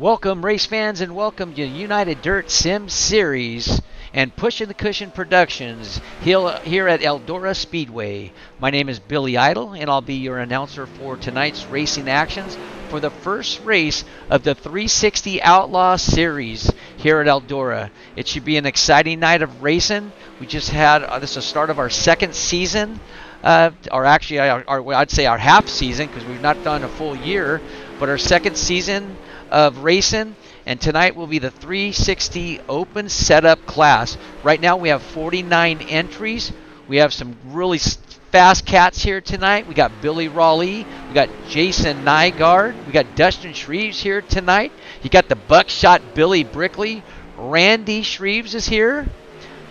Welcome race fans and welcome to United Dirt Sim Series and Pushing the Cushion Productions here at Eldora Speedway. My name is Billy Idle and I'll be your announcer for tonight's racing actions for the first race of the 360 Outlaw Series here at Eldora. It should be an exciting night of racing. We just had, this is the start of our second season, or actually I'd say our half season because we've not done a full year, but our second season of racing, and tonight will be the 360 open setup class. Right now we have 49 entries. We have some really fast cats here tonight. We got Billy Raleigh, we got Jason Nygaard, we got Dustin Shreves here tonight. You got the Buckshot Billy Brickley, Randy Shreves is here,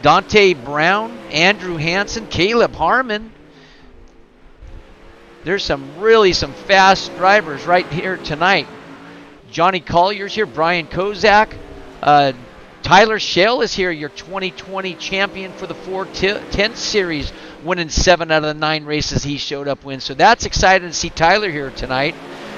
Dante Brown, Andrew Hansen, Caleb Harmon. There's some fast drivers right here tonight. Johnny Collier's here, Brian Kozak, Tyler Shell is here, your 2020 champion for the 410 series, winning 7 out of the 9 races he showed up in. So that's exciting to see Tyler here tonight.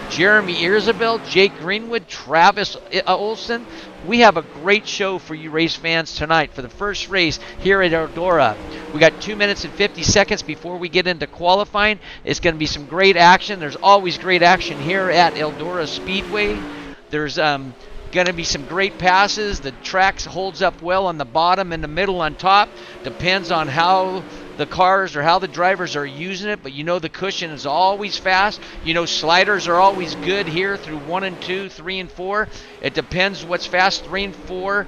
Jeremy Irzabel, Jake Greenwood, Travis Olson. We have a great show for you race fans tonight for the first race here at Eldora. We got 2 minutes and 50 seconds before we get into qualifying. It's going to be some great action. There's always great action here at Eldora Speedway. There's going to be some great passes. The track holds up well on the bottom and the middle on top. Depends on how the cars or how the drivers are using it, but you know the cushion is always fast. You know sliders are always good here through 1 and 2, 3 and 4. It depends what's fast. 3 and 4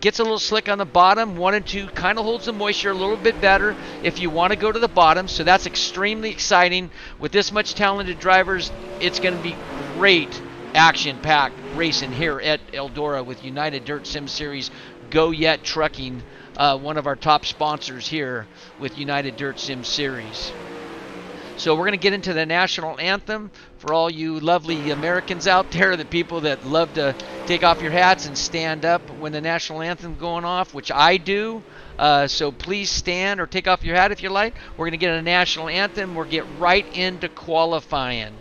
gets a little slick on the bottom. 1 and 2 kind of holds the moisture a little bit better if you want to go to the bottom. So that's extremely exciting. With this much talented drivers, it's going to be great action-packed racing here at Eldora with United Dirt Sim Series. Go Yet Trucking, one of our top sponsors here with United Dirt Sim Series. So we're going to get into the national anthem for all you lovely Americans out there, the people that love to take off your hats and stand up when the national anthem going off, which I do. So please stand or take off your hat if you like. We're going to get a national anthem. We'll get right into qualifying.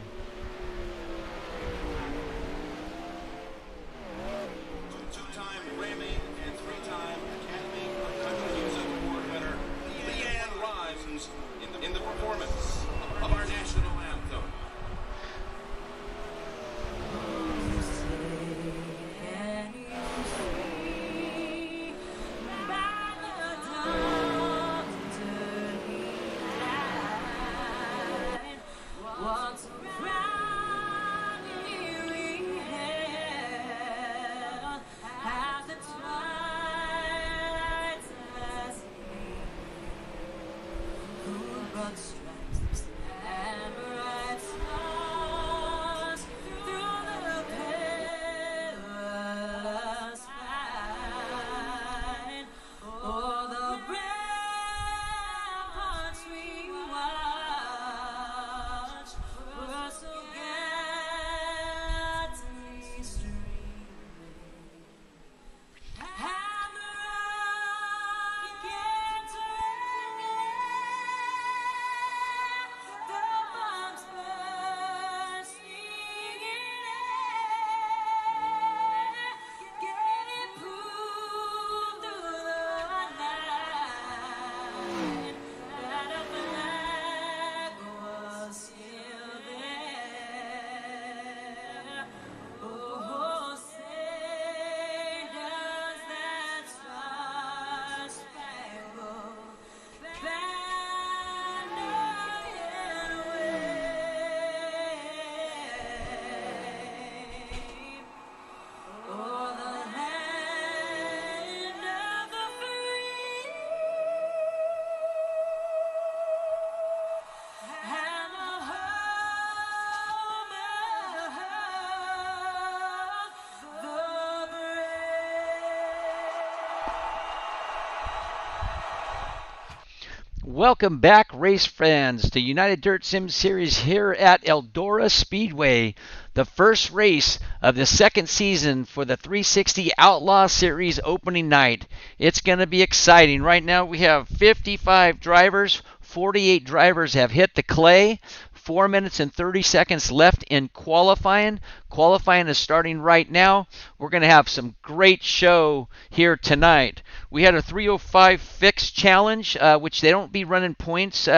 Welcome back, race fans, to United Dirt Sim Series here at Eldora Speedway, the first race of the second season for the 360 Outlaw Series opening night. It's going to be exciting. Right now we have 55 drivers, 48 drivers have hit the clay. 4 minutes and 30 seconds left in qualifying. Qualifying is starting right now. We're going to have some great show here tonight. We had a 305 fix challenge, which they don't be running points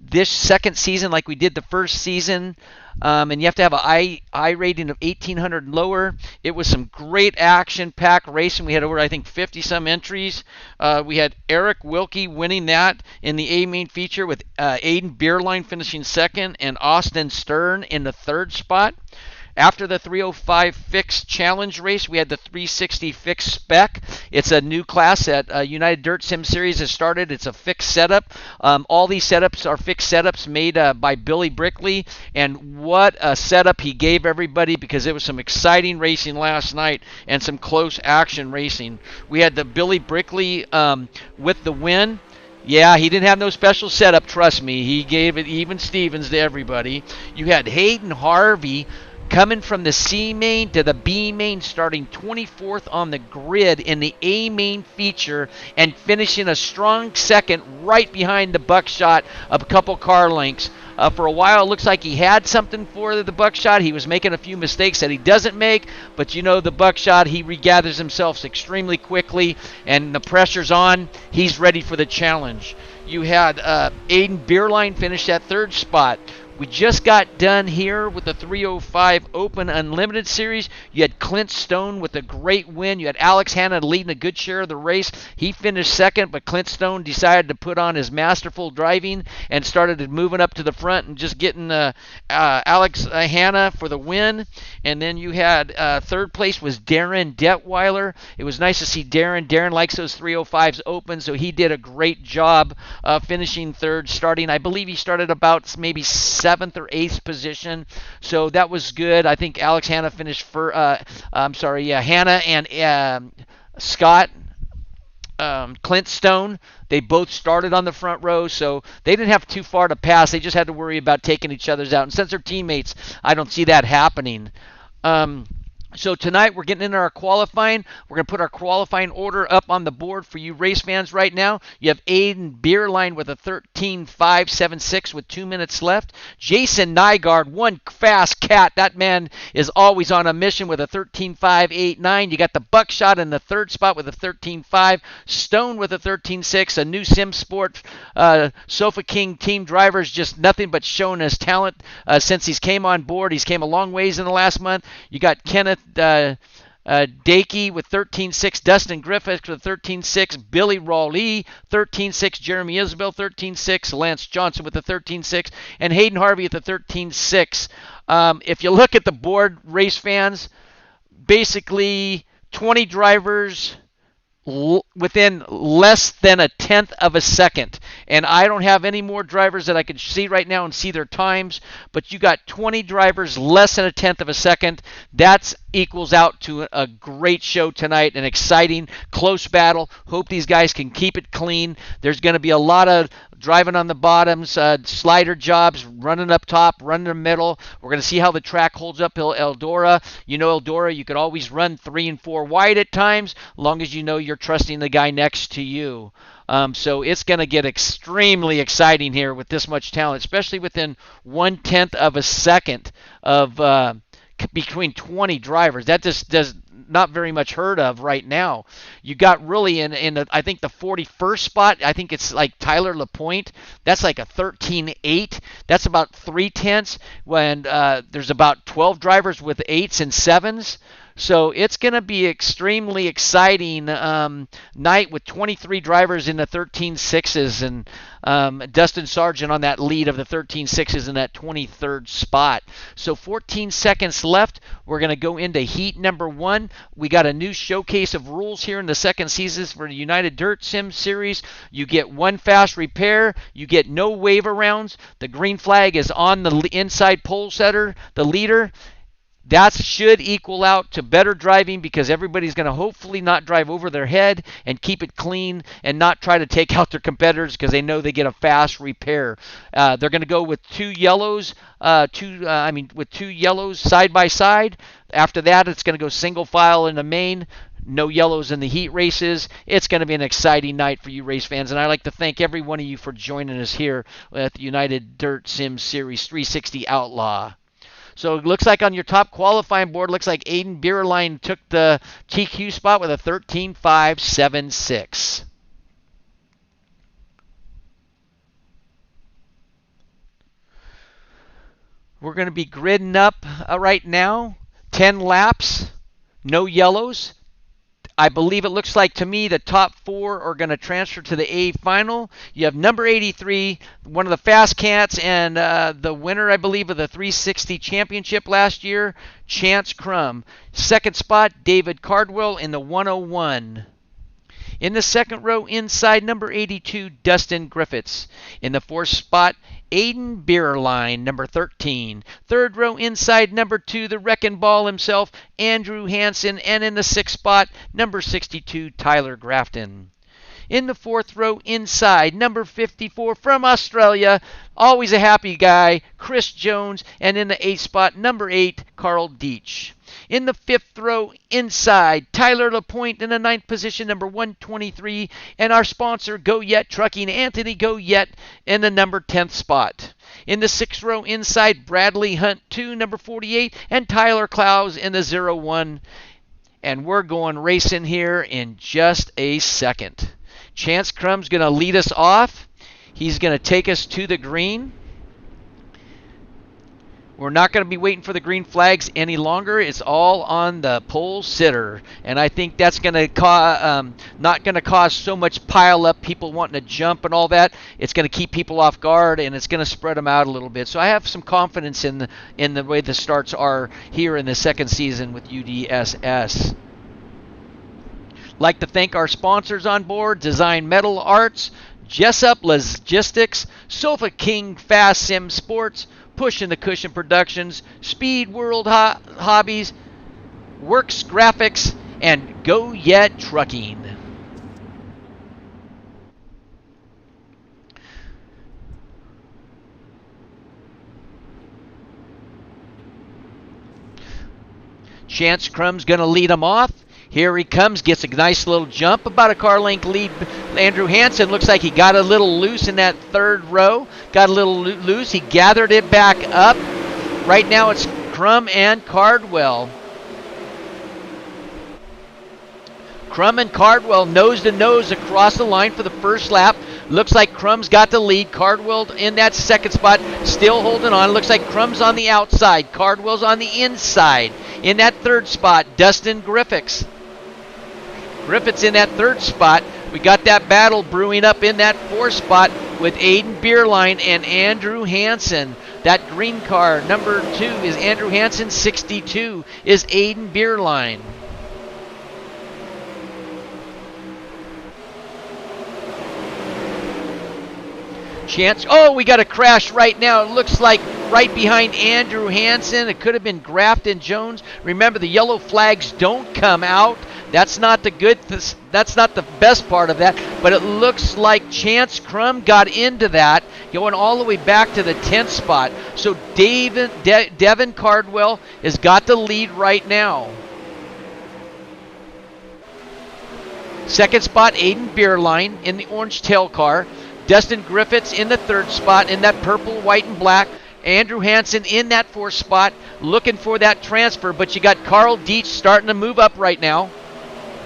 this second season like we did the first season. And you have to have an I rating of 1800 and lower. It was some great action-packed racing. We had over, I think, 50-some entries. We had Eric Wilkie winning that in the A main feature with Aiden Beerline finishing second and Austin Stern in the third spot. After the 305 fix challenge race, we had the 360 fix spec. It's a new class that United Dirt Sim Series has started. It's a fixed setup. All these setups are fixed setups made by Billy Brickley, and what a setup he gave everybody, because it was some exciting racing last night and some close action racing. We had the Billy Brickley with the win. Yeah, he didn't have no special setup, trust me. He gave it even Stevens to everybody. You had Hayden Harvey coming from the C main to the B main, starting 24th on the grid in the A main feature and finishing a strong second right behind the Buckshot of a couple car lengths. For a while, it looks like he had something for the Buckshot. He was making a few mistakes that he doesn't make, but you know the Buckshot, he regathers himself extremely quickly, and the pressure's on. He's ready for the challenge. You had Aiden Beerline finish that third spot. We just got done here with the 305 Open Unlimited Series. You had Clint Stone with a great win. You had Alex Hanna leading a good share of the race. He finished second, but Clint Stone decided to put on his masterful driving and started moving up to the front and just getting Alex Hanna for the win. And then you had third place was Darren Detweiler. It was nice to see Darren. Darren likes those 305s open, so he did a great job finishing third, starting, I believe he started about maybe 7th or 8th position, so that was good. I think Alex Hanna finished for Hanna and Scott Clint Stone, they both started on the front row, so they didn't have too far to pass. They just had to worry about taking each other's out, and since they're teammates, I don't see that happening. So tonight we're getting into our qualifying. We're going to put our qualifying order up on the board for you race fans right now. You have Aiden Beerline with a 13.576 with 2 minutes left. Jason Nygaard, one fast cat. That man is always on a mission with a 13.589. You got the Buckshot in the third spot with a 13.5. Stone with a 13.6. A new Sim Sport Sofa King team driver is just nothing but showing his talent since he's came on board. He's came a long ways in the last month. You got Kenneth Dakey with 13.6, Dustin Griffiths with 13.6, Billy Rawley 13.6, Jeremy Isabel 13.6, Lance Johnson with the 13.6, and Hayden Harvey with the 13.6. If you look at the board, race fans, basically 20 drivers within less than a tenth of a second, and I don't have any more drivers that I can see right now and see their times, but you got 20 drivers less than a tenth of a second. That equals out to a great show tonight, an exciting close battle. Hope these guys can keep it clean. There's going to be a lot of driving on the bottoms, slider jobs, running up top, running the middle. We're going to see how the track holds up Eldora. You know Eldora, you could always run 3 and 4 wide at times, as long as you know you're trusting the guy next to you. So it's going to get extremely exciting here with this much talent, especially within 1/10 of a second of between 20 drivers. That just does not very much heard of right now. You got really in the, I think the 41st spot, I think it's like Tyler LaPointe. That's like a 13.8. That's about 3/10 when there's about 12 drivers with 8s and 7s. So it's going to be extremely exciting night with 23 drivers in the 13.6s and Dustin Sargent on that lead of the 13.6s in that 23rd spot. So 14 seconds left. We're going to go into heat number 1. We got a new showcase of rules here in the second season for the United Dirt Sim Series. You get 1 fast repair. You get no wave arounds. The green flag is on the inside pole setter, the leader. That should equal out to better driving because everybody's going to hopefully not drive over their head and keep it clean and not try to take out their competitors because they know they get a fast repair. They're going to go with two yellows side by side. After that, it's going to go single file in the main. No yellows in the heat races. It's going to be an exciting night for you race fans, and I'd like to thank every one of you for joining us here at the United Dirt Sim Series 360 Outlaw. So it looks like on your top qualifying board, looks like Hayden Harvey took the TQ spot with a 13.576. We're going to be gridding up right now. 10 laps, no yellows. I believe it looks like to me the top 4 are going to transfer to the A final. You have number 83, one of the fast cats, and the winner, I believe, of the 360 championship last year, Chance Crum. Second spot, David Cardwell in the 101. In the second row, inside number 82, Dustin Griffiths. In the fourth spot, Hayden Harvey, number 13. Third row inside number 2, the wrecking ball himself, Andrew Hansen. And in the sixth spot, number 62, Tyler Grafton. In the fourth row inside, number 54 from Australia, always a happy guy, Chris Jones. And in the eighth spot, number 8, Carl Deitch. In the fifth row inside, Tyler LaPointe in the ninth position, number 123. And our sponsor, Go Yet Trucking, Anthony Go Yet, in the number 10th spot. In the sixth row inside, Bradley Hunt 2, number 48. And Tyler Clowes in the 01. And we're going racing here in just a second. Chance Crum's going to lead us off. He's going to take us to the green. We're not going to be waiting for the green flags any longer. It's all on the pole sitter. And I think that's going to not going to cause so much pile up, people wanting to jump and all that. It's going to keep people off guard, and it's going to spread them out a little bit. So I have some confidence in the way the starts are here in the second season with UDSS. Like to thank our sponsors on board: Design Metal Arts, Jessup Logistics, Sofa King Fast Sim Sports, Push and the Cushion Productions, Speed World Hobbies, Works Graphics, and Go Yet Trucking. Chance Crum's going to lead them off. Here he comes, gets a nice little jump, about a car length lead. Andrew Hansen looks like he got a little loose in that third row. Got a little loose. He gathered it back up. Right now it's Crum and Cardwell. Crum and Cardwell nose to nose across the line for the first lap. Looks like Crum's got the lead. Cardwell in that second spot, still holding on. Looks like Crum's on the outside. Cardwell's on the inside. In that third spot, Dustin Griffiths in that third spot. We got that battle brewing up in that fourth spot with Hayden Harvey and Andrew Hansen. That green car, number 2, is Andrew Hansen. 62 is Hayden Harvey. Chance. Oh, we got a crash right now. It looks like right behind Andrew Hansen. It could have been Grafton Jones. Remember, the yellow flags don't come out. That's not the that's not the best part of that, but it looks like Chance Crum got into that, going all the way back to the 10th spot. So Devin Cardwell has got the lead right now. Second spot, Hayden Harvey in the orange tail car. Dustin Griffiths in the third spot in that purple, white, and black. Andrew Hansen in that fourth spot, looking for that transfer, but you got Carl Deitch starting to move up right now.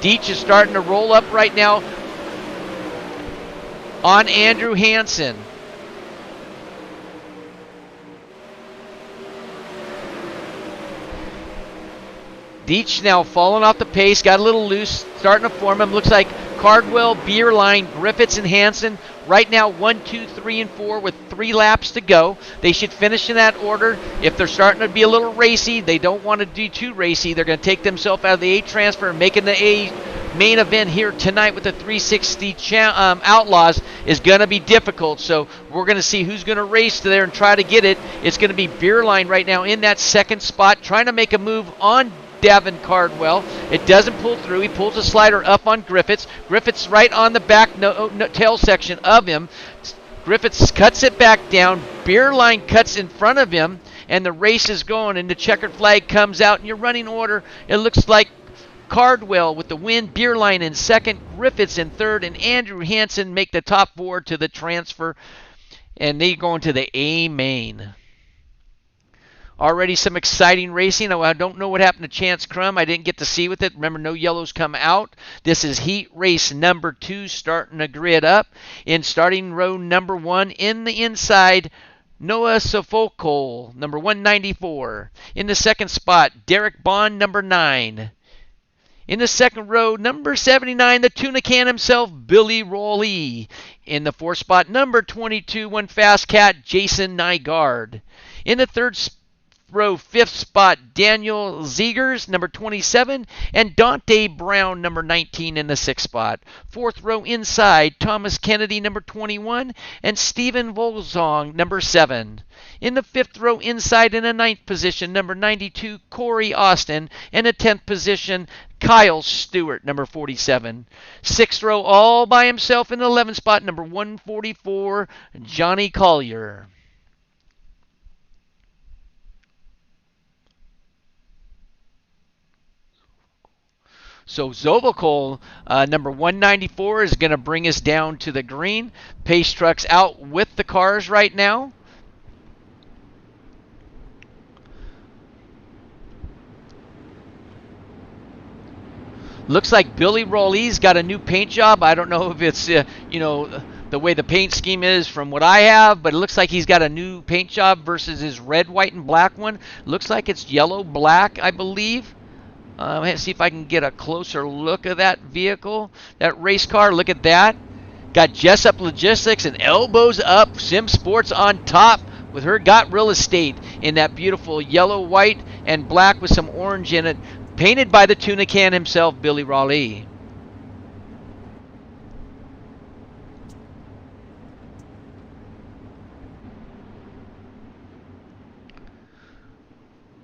Deitch is starting to roll up right now on Andrew Hansen. Deitch now falling off the pace, got a little loose, starting to form him. Looks like Cardwell, Bierlein, Griffiths, and Hansen. Right now, 1, 2, 3, and 4 with 3 laps to go. They should finish in that order. If they're starting to be a little racy, they don't want to do too racy. They're going to take themselves out of the A transfer and making the A main event here tonight with the 360 Outlaws is going to be difficult. So we're going to see who's going to race to there and try to get it. It's going to be Beerline right now in that second spot, trying to make a move on Davin Cardwell. It doesn't pull through. He pulls a slider up on Griffiths. Griffiths right on the back tail section of him. Griffiths cuts it back down. Beerline cuts in front of him, and the race is going, and the checkered flag comes out. In your running order, it looks like Cardwell with the win, Beerline in second, Griffiths in third, and Andrew Hansen make the top four to the transfer, and they go into the A main. Already some exciting racing. I don't know what happened to Chance Crum. I didn't get to see with it. Remember, no yellows come out. This is heat race number 2, starting to grid up. In starting row number 1, in the inside, Noah Sofokol, number 194. In the second spot, Derek Bond, number 9. In the second row, number 79, the tuna can himself, Billy Rowley. In the fourth spot, number 22, one fast cat, Jason Nygaard. In the third row, fifth spot, Daniel Ziegers, number 27, and Dante Brown, number 19 in the sixth spot. Fourth row inside, Thomas Kennedy, number 21, and Stephen Volzong, number 7. In the fifth row inside in the ninth position, number 92, Corey Austin, and the 10th position, Kyle Stewart, number 47. Sixth row all by himself in the 11th spot, number 144, Johnny Collier. So Zovokol, number 194, is going to bring us down to the green. Pace truck's out with the cars right now. Looks like Billy Rowley's got a new paint job. I don't know if it's, the way the paint scheme is from what I have, but it looks like he's got a new paint job versus his red, white, and black one. Looks like it's yellow, black, I believe. Let's see if I can get a closer look at that vehicle, that race car. Look at that. Got Jessup Logistics and Elbows Up Sim Sports on top with her Got Real Estate in that beautiful yellow, white, and black with some orange in it. Painted by the tuna can himself, Billy Rowley.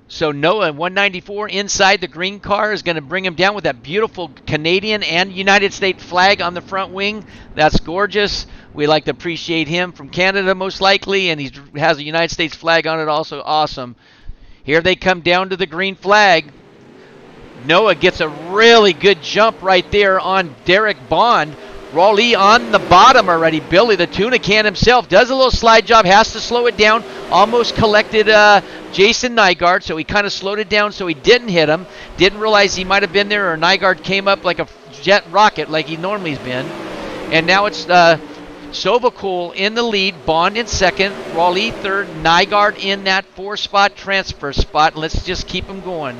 So Noah, 194 inside the green car, is going to bring him down with that beautiful Canadian and United States flag on the front wing. That's gorgeous. We like to appreciate him, from Canada most likely, and he has a United States flag on it also. Awesome. Here they come down to the green flag. Noah gets a really good jump right there on Derek Bond. Rowley on the bottom already. Billy, the tuna can himself, does a little slide job, has to slow it down. Almost collected Jason Nygaard, so he kind of slowed it down so he didn't hit him. Didn't realize he might have been there, or Nygaard came up like a jet rocket like he normally has been. And now it's Sovokol in the lead, Bond in second, Rowley third, Nygaard in that 4-spot transfer spot. Let's just keep him going.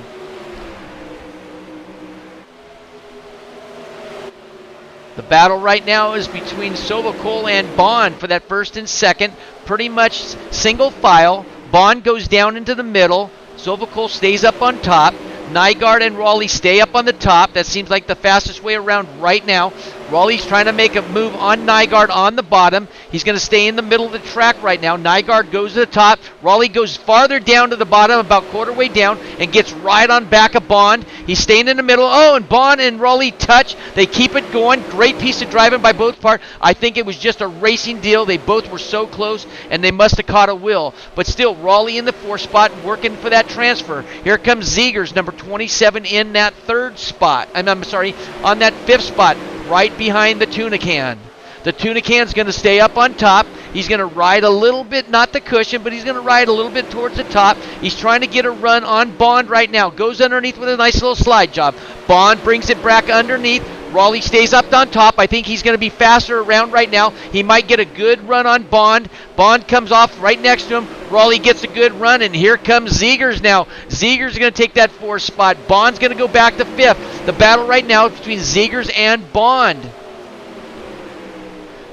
The battle right now is between Sovokol and Bond for that first and second. Pretty much single file. Bond goes down into the middle. Sovokol stays up on top. Nygaard and Rowley stay up on the top. That seems like the fastest way around right now. Rowley's trying to make a move on Nygaard on the bottom. He's going to stay in the middle of the track right now. Nygaard goes to the top. Rowley goes farther down to the bottom, about quarter way down, and gets right on back of Bond. He's staying in the middle. Oh, and Bond and Rowley touch. They keep it going. Great piece of driving by both parts. I think it was just a racing deal. They both were so close, and they must have caught a will. But still, Rowley in the 4th spot, working for that transfer. Here comes Ziegers, number 27, in that 3rd spot. I'm sorry, on that 5th spot, right behind the tuna can. The tuna can's going to stay up on top. He's going to ride a little bit, not the cushion, but he's going to ride a little bit towards the top. He's trying to get a run on Bond right now. Goes underneath with a nice little slide job. Bond brings it back underneath. Rowley stays up on top. I think he's going to be faster around right now. He might get a good run on Bond. Bond comes off right next to him. Rowley gets a good run, and here comes Ziegers now. Ziegers is going to take that 4th spot. Bond's going to go back to 5th. The battle right now is between Ziegers and Bond.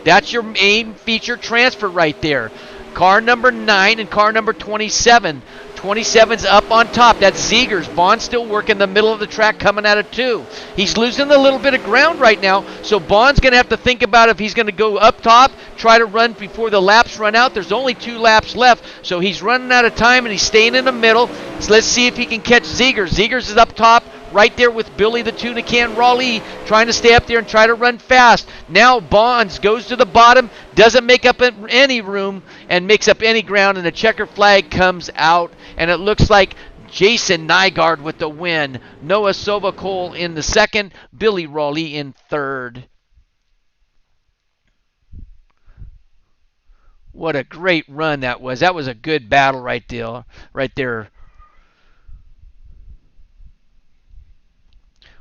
That's your main feature transfer right there. Car number 9 and car number 27. 27's up on top. That's Ziegers. Bond's still working the middle of the track coming out of 2. He's losing a little bit of ground right now, so Bond's going to have to think about if he's going to go up top, try to run before the laps run out. There's only 2 laps left, so he's running out of time, and he's staying in the middle. So let's see if he can catch Ziegers. Ziegers is up top, right there with Billy the Tuna Can Raleigh, trying to stay up there and try to run fast. Now Bonds goes to the bottom, doesn't make up any room, and makes up any ground, and the checker flag comes out, and it looks like Jason Nygaard with the win. Noah Sovacol in the second, Billy Raleigh in third. What a great run that was. That was a good battle right there.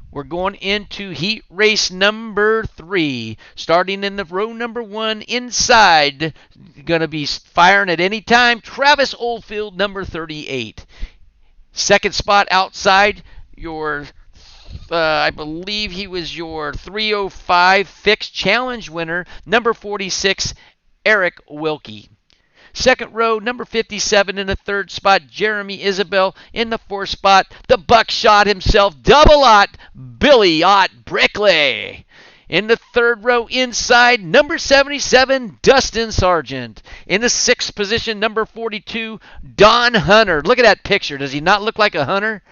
We're going into heat race number 3. Starting in the row number 1 inside. Going to be firing at any time. Travis Oldfield, number 38. Second spot outside, I believe he was your 305 fixed challenge winner, number 46, Eric Wilkie. Second row, number 57 in the third spot, Jeremy Isabel. In the fourth spot, the buckshot himself, double Ott, Billy Ott Brickley. In the third row inside, number 77, Dustin Sargent. In the sixth position, number 42, Don Hunter. Look at that picture. Does he not look like a hunter?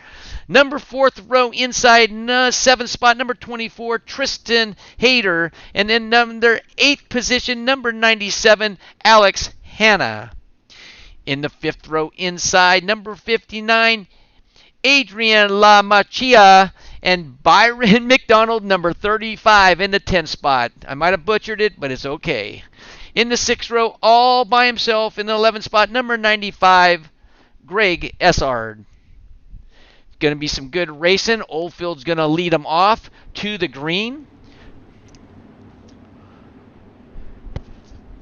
Number fourth row inside, seventh spot, number 24, Tristan Hayter. And then number eighth position, number 97, Alex Hanna. In the fifth row inside, number 59, Adrian LaMachia, and Byron McDonald, number 35, in the 10th spot. I might have butchered it, but it's okay. In the sixth row, all by himself, in the 11th spot, number 95, Greg Essard. Going to be some good racing. Oldfield's going to lead him off to the green.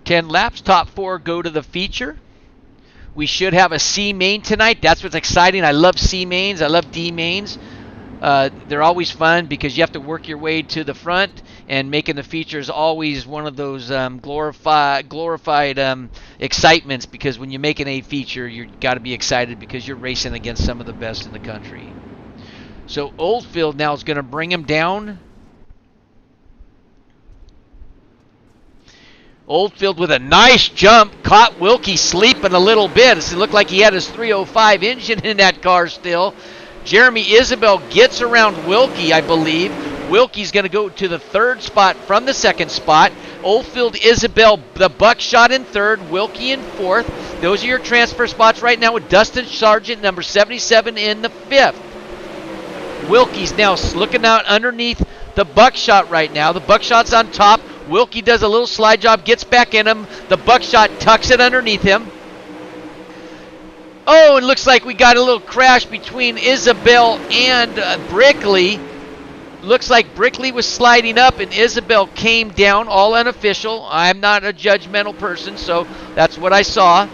10 laps, top 4 go to the feature. We should have a C main tonight. That's what's exciting. I love C mains. I love D mains. They're always fun because you have to work your way to the front, and making the feature is always one of those glorified excitements, because when you're making a feature, you've got to be excited because you're racing against some of the best in the country. So Oldfield now is going to bring him down. Oldfield with a nice jump, caught Wilkie sleeping a little bit. It looked like he had his 305 engine in that car still. Jeremy Isabel gets around Wilkie, I believe. Wilkie's going to go to the third spot from the second spot. Oldfield, Isabel, the buckshot in third, Wilkie in fourth. Those are your transfer spots right now, with Dustin Sargent, number 77, in the fifth. Wilkie's now looking out underneath the buckshot right now. The buckshot's on top. Wilkie does a little slide job, gets back in him. The buckshot tucks it underneath him. Oh, it looks like we got a little crash between Isabel and Brickley. Looks like Brickley was sliding up and Isabel came down, all unofficial. I'm not a judgmental person, so that's what I saw.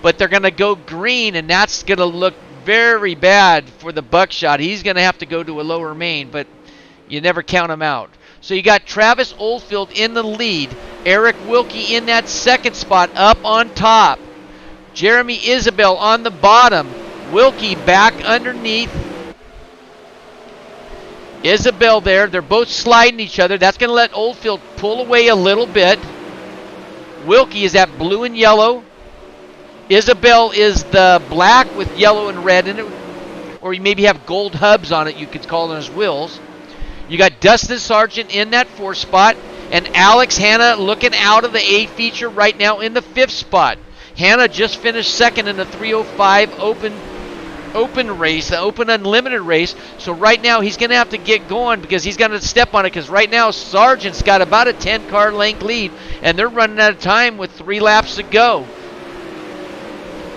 But they're going to go green, and that's going to look very bad for the buckshot. He's going to have to go to a lower main, but you never count him out. So you got Travis Oldfield in the lead. Eric Wilkie in that second spot up on top. Jeremy Isabel on the bottom. Wilkie back underneath. Isabel there. They're both sliding each other. That's going to let Oldfield pull away a little bit. Wilkie is that blue and yellow. Isabel is the black with yellow and red in it. Or you maybe have gold hubs on it, you could call them as wheels. You got Dustin Sargent in that fourth spot, and Alex Hanna looking out of the A feature right now in the fifth spot. Hanna just finished second in the 305 open race, the open unlimited race. So right now he's going to have to get going because he's going to step on it, because right now Sargent's got about a 10-car length lead, and they're running out of time with 3 laps to go.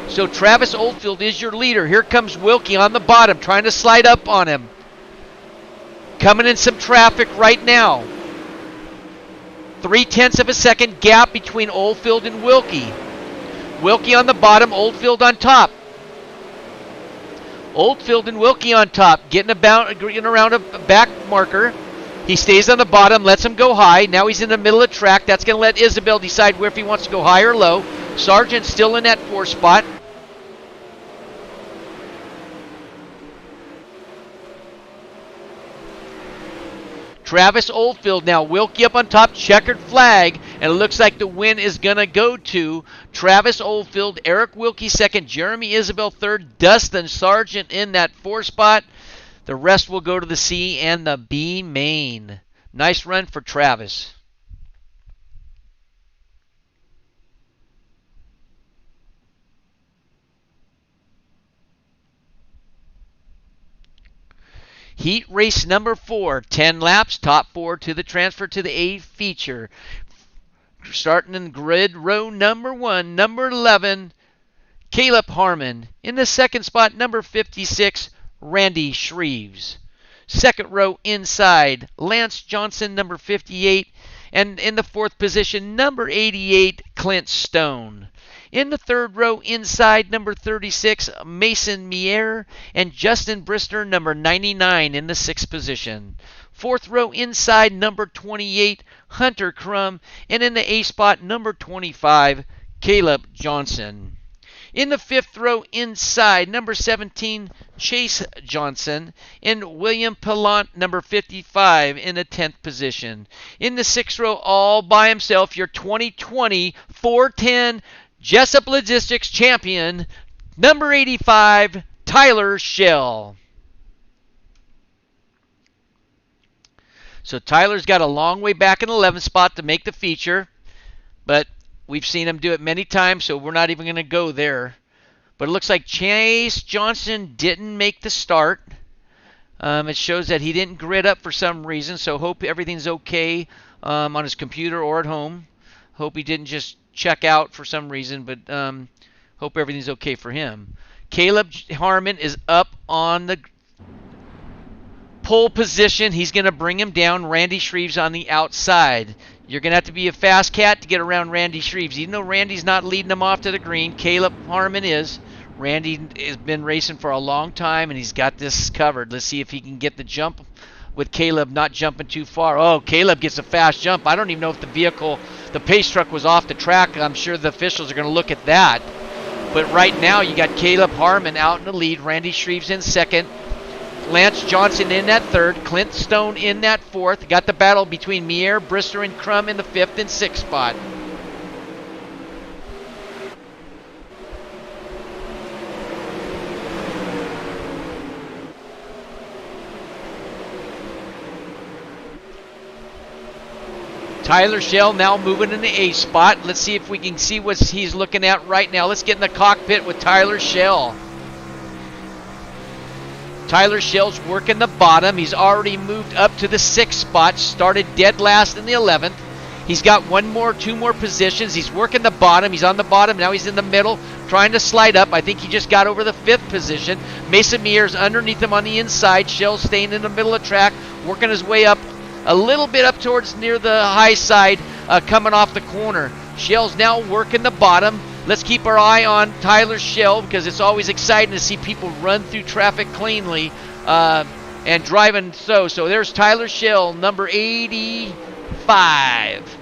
So Travis Oldfield is your leader. Here comes Wilkie on the bottom, trying to slide up on him. Coming in some traffic right now. 0.3 of a second gap between Oldfield and Wilkie. Wilkie on the bottom, Oldfield on top. Oldfield and Wilkie on top, getting around a back marker. He stays on the bottom, lets him go high. Now he's in the middle of the track. That's going to let Isabel decide where if he wants to go high or low. Sargent's still in that 4th spot. Travis Oldfield now. Wilkie up on top, checkered flag, and it looks like the win is going to go to Travis Oldfield, Eric Wilkie second, Jeremy Isabel third, Dustin Sargent in that 4 spot. The rest will go to the C and the B main. Nice run for Travis. Heat race number 4, 10 laps, top 4 to the transfer to the A feature. Starting in grid row number 1, number 11, Caleb Harmon. In the second spot, number 56, Randy Shreves. Second row inside, Lance Johnson, number 58. And in the fourth position, number 88, Clint Stone. In the third row inside, number 36, Mason Mier, and Justin Brister, number 99, in the sixth position. Fourth row inside, number 28, Hunter Crum, and in the A spot, number 25, Caleb Johnson. In the fifth row inside, number 17, Chase Johnson, and William Pillant, number 55, in the 10th position. In the sixth row, all by himself, your 2020 410 Jessup Logistics champion, number 85, Tyler Schell. So Tyler's got a long way back in the 11th spot to make the feature, but we've seen him do it many times, so we're not even going to go there. But it looks like Chase Johnson didn't make the start. It shows that he didn't grid up for some reason, so hope everything's okay on his computer or at home. Hope he didn't just check out for some reason, but hope everything's okay for him. Caleb Harmon is up on the pole position. He's going to bring him down. Randy Shreves on the outside. You're going to have to be a fast cat to get around Randy Shreves. Even though Randy's not leading him off to the green, Caleb Harmon is. Randy has been racing for a long time, and he's got this covered. Let's see if he can get the jump with Caleb not jumping too far. Oh, Caleb gets a fast jump. I don't even know if the vehicle, the pace truck, was off the track. I'm sure the officials are going to look at that. But right now, you got Caleb Harmon out in the lead. Randy Shreves in second. Lance Johnson in that third. Clint Stone in that fourth. Got the battle between Mier, Brister, and Crum in the fifth and sixth spot. Tyler Schell now moving in the A spot. Let's see if we can see what he's looking at right now. Let's get in the cockpit with Tyler Schell. Tyler Schell's working the bottom. He's already moved up to the 6th spot. Started dead last in the 11th. He's got two more positions. He's working the bottom. He's on the bottom. Now he's in the middle, trying to slide up. I think he just got over the 5th position. Mason Mier's underneath him on the inside. Schell's staying in the middle of the track, working his way up a little bit up towards near the high side, coming off the corner. Schell's now working the bottom. Let's keep our eye on Tyler Schell, because it's always exciting to see people run through traffic cleanly and driving so. So there's Tyler Schell, number 85,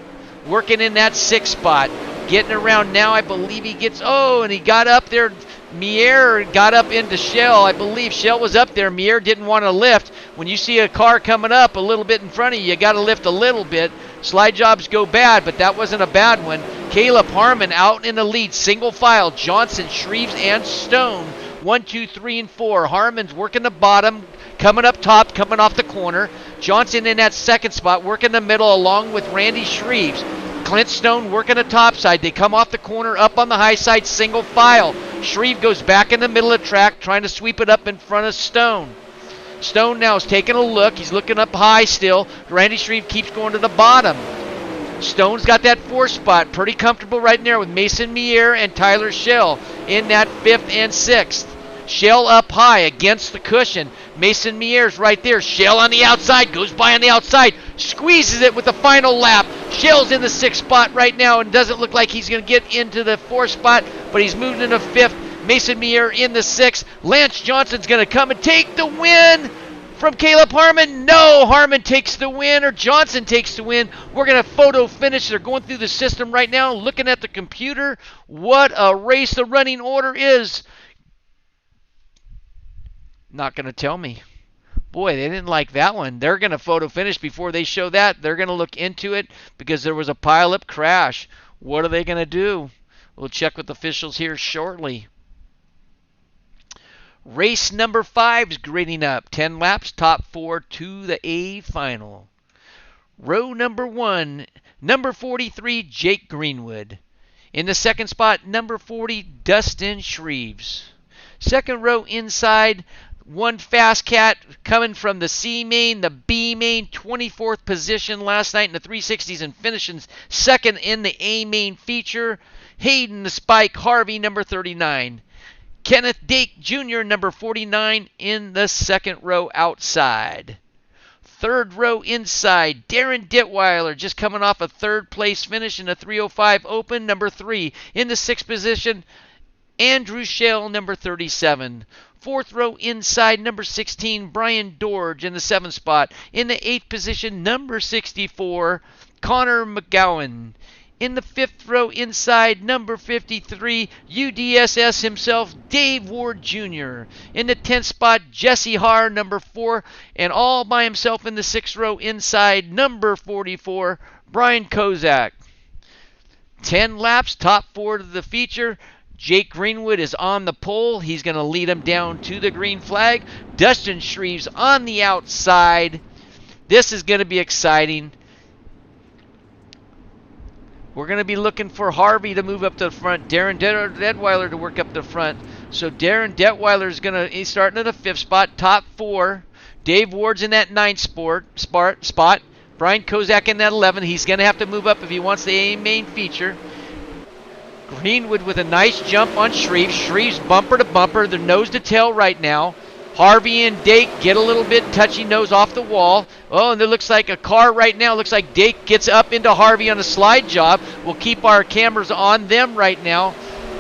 working in that 6th spot. Getting around now, I believe he gets, and he got up there. Mier got up into Schell. I believe Schell was up there. Mier didn't want to lift. When you see a car coming up a little bit in front of you, you got to lift a little bit. Slide jobs go bad, but that wasn't a bad one. Caleb Harmon out in the lead, single file. Johnson, Shreves, and Stone. 1, 2, 3, and 4. Harmon's working the bottom, coming up top, coming off the corner. Johnson in that 2nd spot, working the middle along with Randy Shreves. Clint Stone working the top side. They come off the corner, up on the high side, single file. Shreve goes back in the middle of the track, trying to sweep it up in front of Stone. Stone now is taking a look. He's looking up high still. Randy Shreve keeps going to the bottom. Stone's got that 4th spot. Pretty comfortable right there with Mason Mier and Tyler Schell in that 5th and 6th. Schell up high against the cushion. Mason Mier's right there. Schell on the outside. Goes by on the outside. Squeezes it with the final lap. Schell's in the 6th spot right now and doesn't look like he's going to get into the 4th spot, but he's moved into 5th. Mason Mier in the 6th. Lance Johnson's going to come and take the win from Caleb Harmon. No, Harmon takes the win, or Johnson takes the win. We're going to photo finish. They're going through the system right now, looking at the computer. What a race the running order is. Not going to tell me. Boy, they didn't like that one. They're going to photo finish before they show that. They're going to look into it because there was a pileup crash. What are they going to do? We'll check with officials here shortly. Race number 5 is grading up. 10 laps, top 4 to the A final. Row number 1, number 43, Jake Greenwood. In the second spot, number 40, Dustin Shreves. Second row inside, one fast cat coming from the C main, the B main, 24th position last night in the 360s and finishing second in the A main feature. Hayden the Spike Harvey, number 39. Kenneth Dake Jr., number 49, in the second row outside. Third row inside, Darren Detweiler just coming off a third place finish in the 305 Open, number 3. In the sixth position, Andrew Schell, number 37. Fourth row inside, number 16, Brian Dorge in the 7th spot. In the 8th position, number 64, Connor McGowan. In the 5th row inside, number 53, UDSS himself, Dave Ward Jr. In the 10th spot, Jesse Haar, number 4. And all by himself in the 6th row inside, number 44, Brian Kozak. 10 laps, top 4 to the feature. Jake Greenwood is on the pole. He's going to lead him down to the green flag. Dustin Shreves on the outside. This is going to be exciting. We're going to be looking for Harvey to move up to the front. Darren Detweiler to work up the front. So Darren Detweiler is going to, he's starting at the 5th spot, top 4. Dave Ward's in that 9th spot. Brian Kozak in that 11. He's going to have to move up if he wants the A main feature. Greenwood with a nice jump on Shreves. Shreves bumper to bumper. They're nose to tail right now. Harvey and Dake get a little bit touchy nose off the wall. Oh, and there looks like a car right now. Looks like Dake gets up into Harvey on a slide job. We'll keep our cameras on them right now.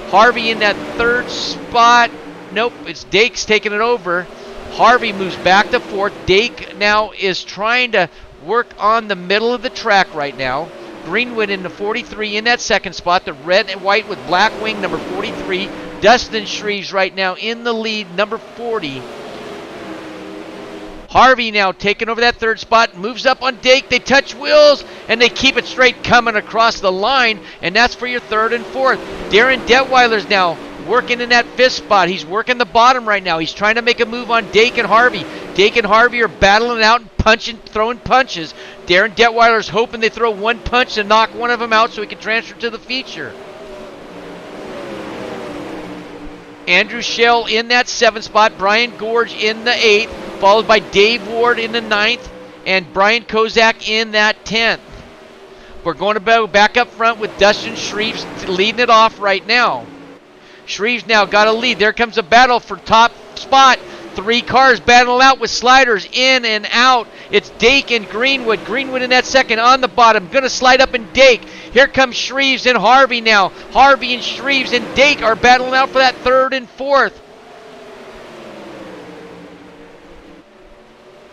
Harvey in that 3rd spot. Nope, it's Dake's taking it over. Harvey moves back to 4th. Dake now is trying to work on the middle of the track right now. Greenwood in the 43 in that 2nd spot. The red and white with black wing, number 43. Dustin Shreves right now in the lead, number 40. Harvey now taking over that 3rd spot, moves up on Dake. They touch wheels, and they keep it straight coming across the line, and that's for your 3rd and 4th. Darren Detweiler's now working in that 5th spot. He's working the bottom right now. He's trying to make a move on Dake and Harvey. Dake and Harvey are battling out and punching, throwing punches. Darren Detweiler's hoping they throw one punch to knock one of them out so he can transfer to the feature. Andrew Schell in that 7th spot. Brian Gorge in the 8th. Followed by Dave Ward in the 9th. And Brian Kozak in that 10th. We're going to go back up front with Dustin Shreves leading it off right now. Shreves now got a lead. There comes a battle for top spot. 3 cars battle out with sliders in and out. It's Dake and Greenwood. Greenwood in that 2nd on the bottom. Going to slide up and Dake. Here comes Shreves and Harvey now. Harvey and Shreves and Dake are battling out for that 3rd and 4th.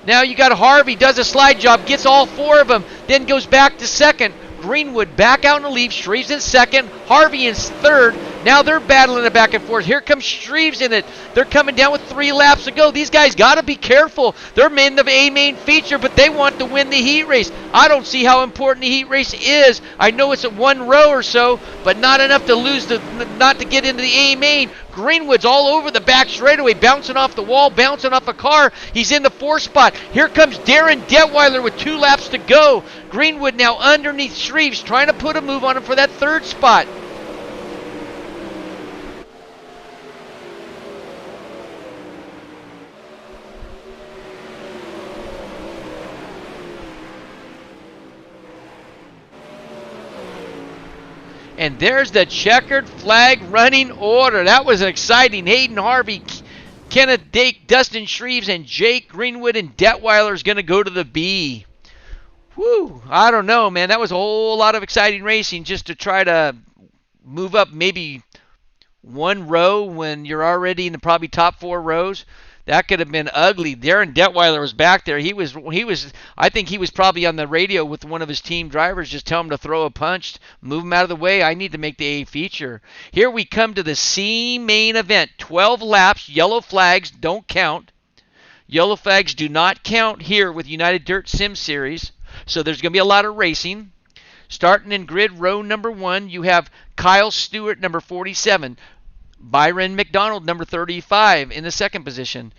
Now you got Harvey, does a slide job, gets all 4 of them, then goes back to 2nd. Greenwood back out in the lead. Shreves in 2nd. Harvey in 3rd. Now they're battling it back and forth. Here comes Shreves in it. They're coming down with 3 laps to go. These guys got to be careful. They're in the A main feature, but they want to win the heat race. I don't see how important the heat race is. I know it's at 1 row or so, but not enough to lose not to get into the A main. Greenwood's all over the back straightaway, bouncing off the wall, bouncing off a car. He's in the 4th spot. Here comes Darren Detweiler with 2 laps to go. Greenwood now underneath Shreves, trying to put a move on him for that 3rd spot. And there's the checkered flag running order. That was exciting. Hayden Harvey, Kenneth Dake, Dustin Shreves, and Jake Greenwood and Detweiler is going to go to the B. Whew, I don't know, man. That was a whole lot of exciting racing just to try to move up maybe 1 row when you're already in the probably top 4 rows. That could have been ugly. Darren Detweiler was back there. He was. I think he was probably on the radio with one of his team drivers, just tell him to throw a punch, move him out of the way. I need to make the A feature. Here we come to the C main event. 12 laps. Yellow flags don't count. Yellow flags do not count here with United Dirt Sim Series, so there's going to be a lot of racing. Starting in grid row number 1, you have Kyle Stewart, number 47. Byron McDonald, number 35, in the second position.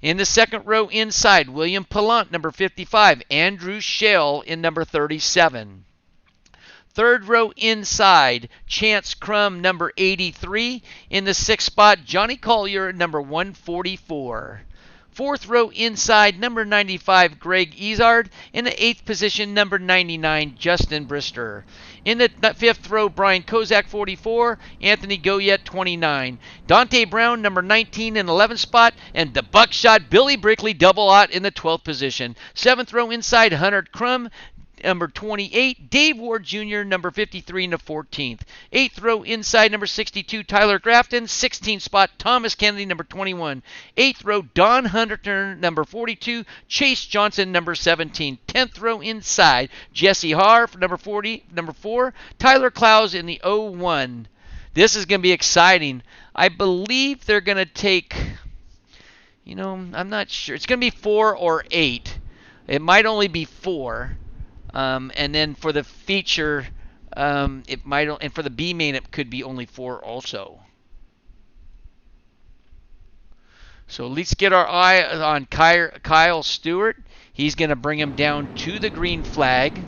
In the second row inside, William Pallant, number 55. Andrew Shell in number 37. Third row inside, Chance Crum, number 83. In the sixth spot, Johnny Collier, number 144. Fourth row inside, number 95, Greg Izard. In the eighth position, number 99, Justin Brister. In the fifth row, Brian Kozak, 44. Anthony Goyette, 29. Dante Brown, number 19, in 11th spot. And the buckshot Billy Brickley, double aught, in the 12th position. Seventh row inside, Hunter Crum, number 28, Dave Ward Jr., number 53, in the 14th. 8th row inside, number 62, Tyler Grafton. 16th spot, Thomas Kennedy, number 21. 8th row, Don Hunterton, number 42. Chase Johnson, number 17. 10th row inside, Jesse Haar, number 40, number 4. Tyler Clowes in the 01. This is going to be exciting. I believe they're going to take, I'm not sure. It's going to be 4 or 8. It might only be 4. And then for the feature, it might, and for the B main, it could be only 4 also. So let's get our eye on Kyle Stewart. He's going to bring him down to the green flag.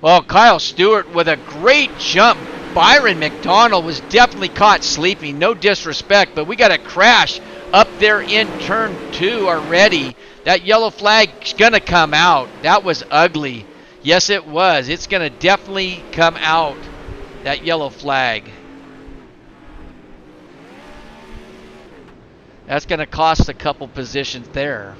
Well, Kyle Stewart with a great jump. Byron McDonald was definitely caught sleeping. No disrespect, but we got a crash up there in turn 2 already. That yellow flag's going to come out. That was ugly. Yes, it was. It's going to definitely come out, that yellow flag. That's going to cost a couple positions there.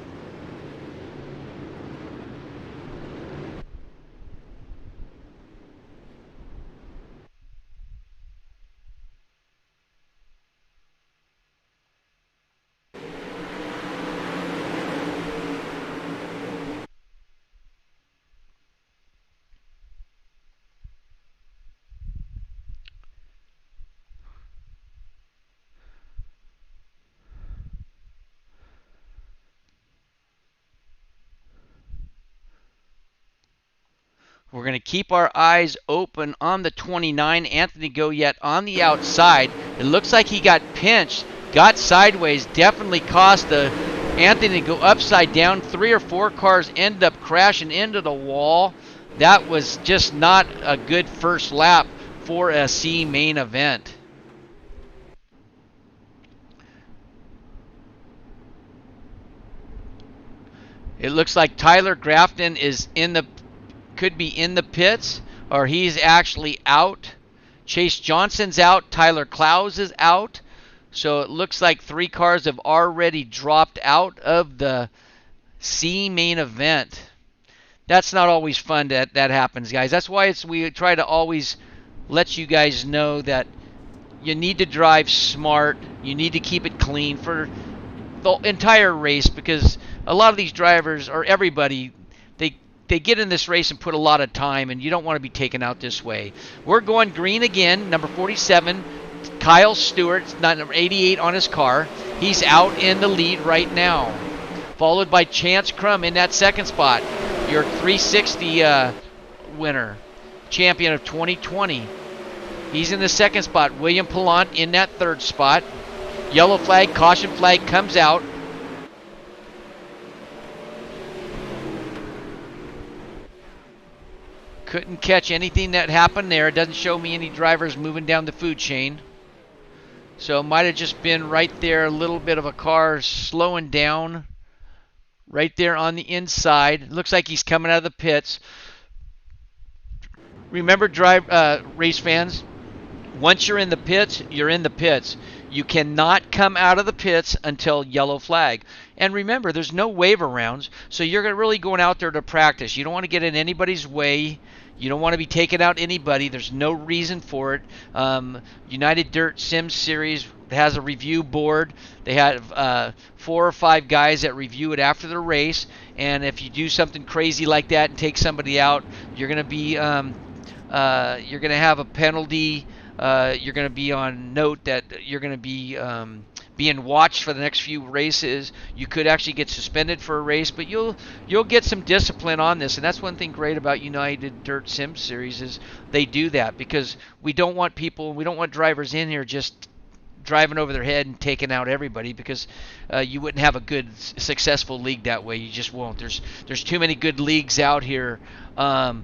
We're going to keep our eyes open on the 29, Anthony Goyette on the outside. It looks like he got pinched, got sideways, definitely cost Anthony to go upside down. 3 or 4 cars ended up crashing into the wall. That was just not a good first lap for a C main event. It looks like Tyler Grafton is could be in the pits, or he's actually out. Chase Johnson's out. Tyler Clowes is out. So it looks like 3 cars have already dropped out of the C main event. That's not always fun that happens, guys. That's why we try to always let you guys know that you need to drive smart. You need to keep it clean for the entire race, because a lot of these drivers, or everybody, they get in this race and put a lot of time, and you don't want to be taken out this way. We're going green again, number 47, Kyle Stewart, number 88 on his car. He's out in the lead right now, followed by Chance Crum in that second spot, your 360 winner, champion of 2020. He's in the second spot. William Pallant in that third spot. Yellow flag, caution flag comes out. Couldn't catch anything that happened there. It doesn't show me any drivers moving down the food chain. So it might have just been right there, a little bit of a car slowing down right there on the inside. It looks like he's coming out of the pits. Remember, race fans, once you're in the pits, you're in the pits. You cannot come out of the pits until yellow flag. And remember, there's no waiver rounds, so you're really going out there to practice. You don't want to get in anybody's way. You don't want to be taking out anybody. There's no reason for it. United Dirt Sim Series has a review board. They have 4 or 5 guys that review it after the race. And if you do something crazy like that and take somebody out, you're going to be you're going to have a penalty. You're going to be on note that you're going to be being watched for the next few races. You could actually get suspended for a race, but you'll get some discipline on this. And that's one thing great about United Dirt Sim Series is they do that, because we don't want drivers in here just driving over their head and taking out everybody, because you wouldn't have a good, successful league that way. You just won't. There's too many good leagues out here. That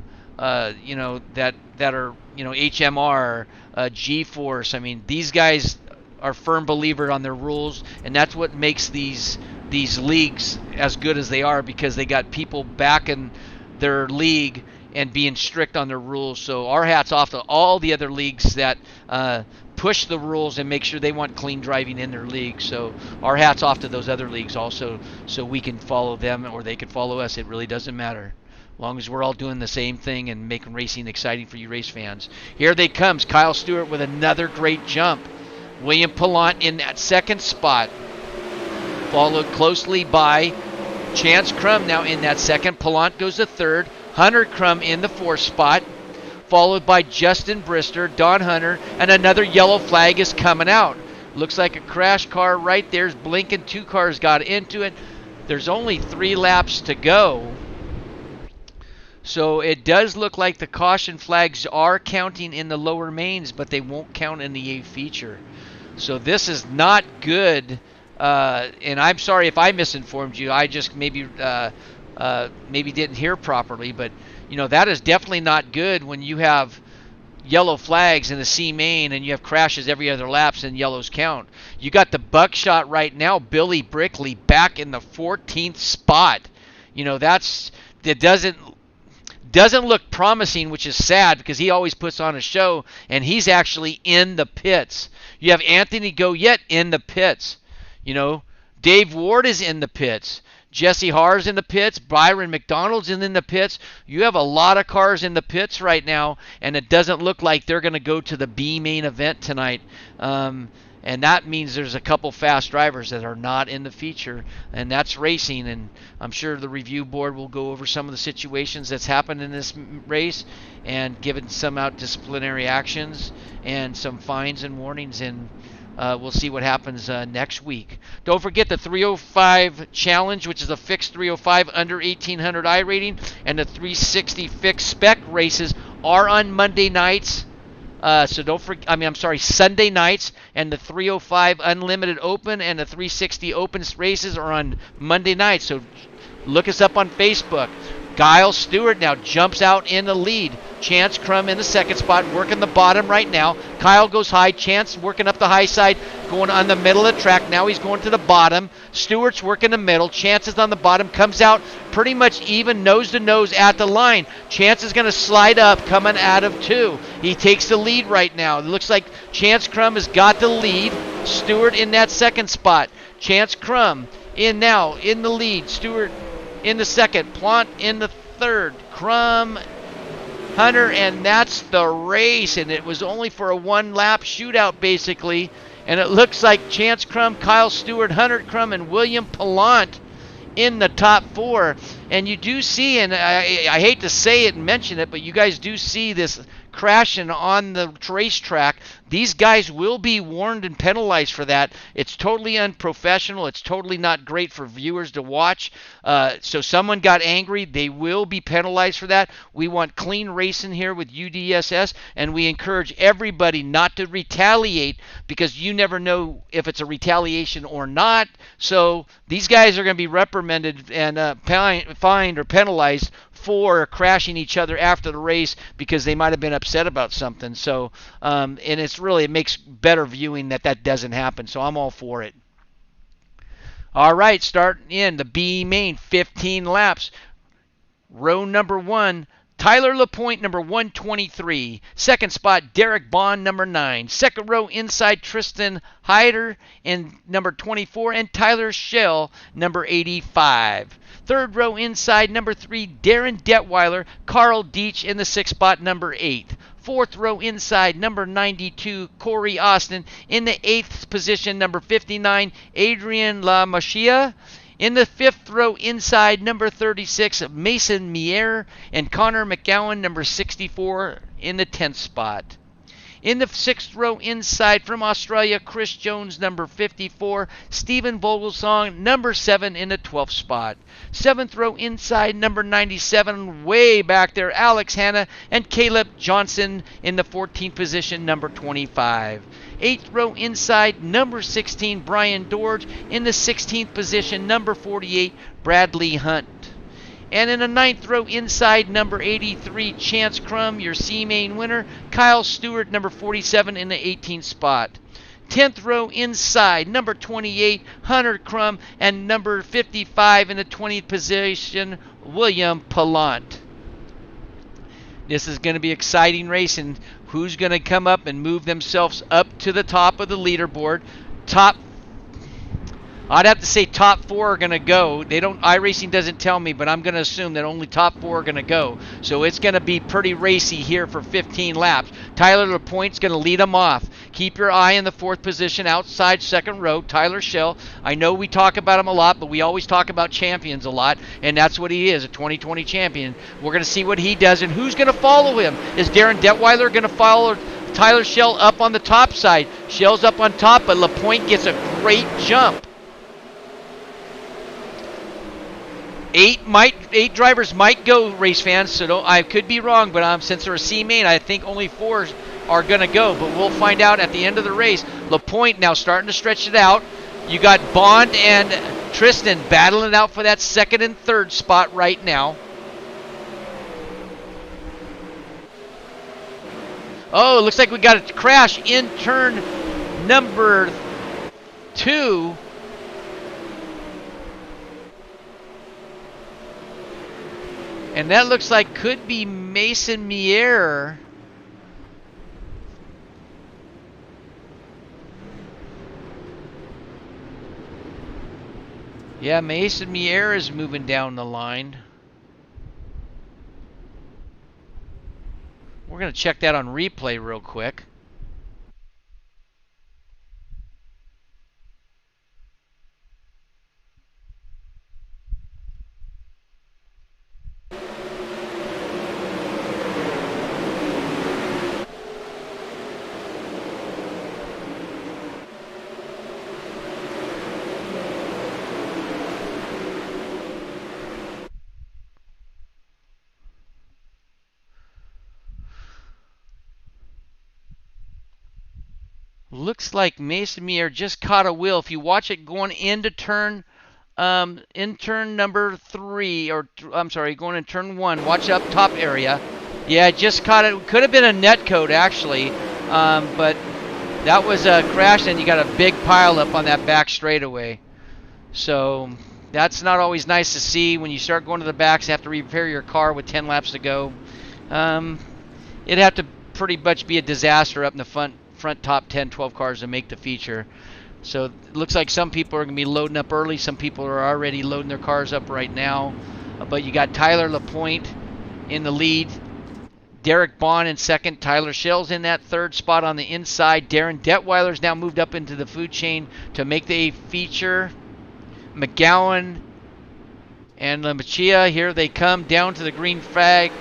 are HMR, G-Force. I mean, these guys are firm believer on their rules, and that's what makes these leagues as good as they are, because they got people backing their league and being strict on their rules. So our hats off to all the other leagues that push the rules and make sure they want clean driving in their league. So our hats off to those other leagues also, so we can follow them or they can follow us. It really doesn't matter, as long as we're all doing the same thing and making racing exciting for you race fans. Here they comes, Kyle Stewart with another great jump. William Pallant in that second spot, followed closely by Chance Crum now in that second. Pallant goes to third. Hunter Crum in the fourth spot, followed by Justin Brister, Don Hunter, and another yellow flag is coming out. Looks like a crash car right there's blinking. 2 cars got into it. There's only 3 laps to go. So it does look like the caution flags are counting in the lower mains, but they won't count in the A feature. So this is not good, and I'm sorry if I misinformed you. I just maybe didn't hear properly, but that is definitely not good when you have yellow flags in the C main and you have crashes every other laps and yellows count. You got the buckshot right now, Billy Brickley, back in the 14th spot. That doesn't look promising, which is sad, because he always puts on a show, and he's actually in the pits. You have Anthony Goyette in the pits. Dave Ward is in the pits. Jesse Haar's in the pits. Byron McDonald's in the pits. You have a lot of cars in the pits right now, and it doesn't look like they're going to go to the B main event tonight. And that means there's a couple fast drivers that are not in the feature, and that's racing. And I'm sure the review board will go over some of the situations that's happened in this race and given some out disciplinary actions and some fines and warnings, and we'll see what happens next week. Don't forget the 305 challenge, which is a fixed 305 under 1800 I rating, and the 360 fixed spec races are on Monday nights. So don't forget, Sunday nights, and the 305 Unlimited Open and the 360 Open races are on Monday nights. So look us up on Facebook. Kyle Stewart now jumps out in the lead. Chance Crum in the second spot, working the bottom right now. Kyle goes high. Chance working up the high side, going on the middle of the track. Now he's going to the bottom. Stewart's working the middle. Chance is on the bottom, comes out pretty much even nose to nose at the line. Chance is going to slide up, coming out of 2. He takes the lead right now. It looks like Chance Crum has got the lead. Stewart in that second spot. Chance Crum in the lead. Stewart in the second. Pallant in the third. Crum, Hunter, and that's the race. And it was only for a 1-lap shootout, basically. And it looks like Chance Crum, Kyle Stewart, Hunter Crum, and William Pallant in the top 4. And you do see, and I hate to say it and mention it, but you guys do see this crashing on the racetrack. These guys will be warned and penalized for that. It's totally unprofessional. It's totally not great for viewers to watch. So someone got angry. They will be penalized for that. We want clean racing here with UDSS, and we encourage everybody not to retaliate, because you never know if it's a retaliation or not. So these guys are going to be reprimanded and fined or penalized for crashing each other after the race, because they might have been upset about something. So, and it makes better viewing that doesn't happen. So I'm all for it. All right, starting in the B main, 15 laps. Row number 1, Tyler LaPointe, number 123. Second spot, Derek Bond, number 9. Second row inside, Tristan Hyder in number 24. And Tyler Schell, number 85. Third row inside, number 3, Darren Detweiler. Carl Deitch in the 6th spot, number 8. Fourth row inside, number 92, Corey Austin. In the 8th position, number 59, Adrian LaMachia. In the 5th row inside, number 36, Mason Mier. And Connor McGowan, number 64, in the 10th spot. In the 6th row inside from Australia, Chris Jones, number 54. Stephen Vogelsong, number 7, in the 12th spot. 7th row inside, number 97, way back there, Alex Hanna. And Caleb Johnson in the 14th position, number 25. 8th row inside, number 16, Brian Dorge. In the 16th position, number 48, Bradley Hunt. And in the 9th row inside, number 83, Chance Crum, your C-Main winner. Kyle Stewart, number 47, in the 18th spot. 10th row inside, number 28, Hunter Crum. And number 55 in the 20th position, William Pallant. This is going to be exciting race, and who's going to come up and move themselves up to the top of the leaderboard. I'd have to say top 4 are going to go. iRacing doesn't tell me, but I'm going to assume that only top 4 are going to go. So it's going to be pretty racy here for 15 laps. Tyler LaPointe's going to lead them off. Keep your eye in the 4th position outside 2nd row, Tyler Schell. I know we talk about him a lot, but we always talk about champions a lot, and that's what he is, a 2020 champion. We're going to see what he does, and who's going to follow him. Is Darren Detweiler going to follow Tyler Schell up on the top side? Schell's up on top, but LaPointe gets a great jump. 8 drivers might go, race fans, so I could be wrong, but since they're a C-Main, I think only 4 are going to go, but we'll find out at the end of the race. LaPointe now starting to stretch it out. You got Bond and Tristan battling it out for that 2nd and 3rd spot right now. Oh, it looks like we got a crash in turn number 2. And that looks like could be Mason Mier. Yeah, Mason Mier is moving down the line. We're going to check that on replay real quick. Looks like Mason Mier just caught a wheel. If you watch it going into turn number 3, or I'm sorry, going in turn 1, watch up top area. Yeah, just caught it. Could have been a net code actually, but that was a crash, and you got a big pile up on that back straightaway. So that's not always nice to see when you start going to the backs. You have to repair your car with 10 laps to go. It'd have to pretty much be a disaster up in the front top 10, 12 cars to make the feature. So it looks like some people are going to be loading up early. Some people are already loading their cars up right now. But you got Tyler LaPointe in the lead. Derek Bond in 2nd. Tyler Schell's in that 3rd spot on the inside. Darren Detweiler's now moved up into the food chain to make the feature. McGowan and LaMachia, here they come down to the green flag.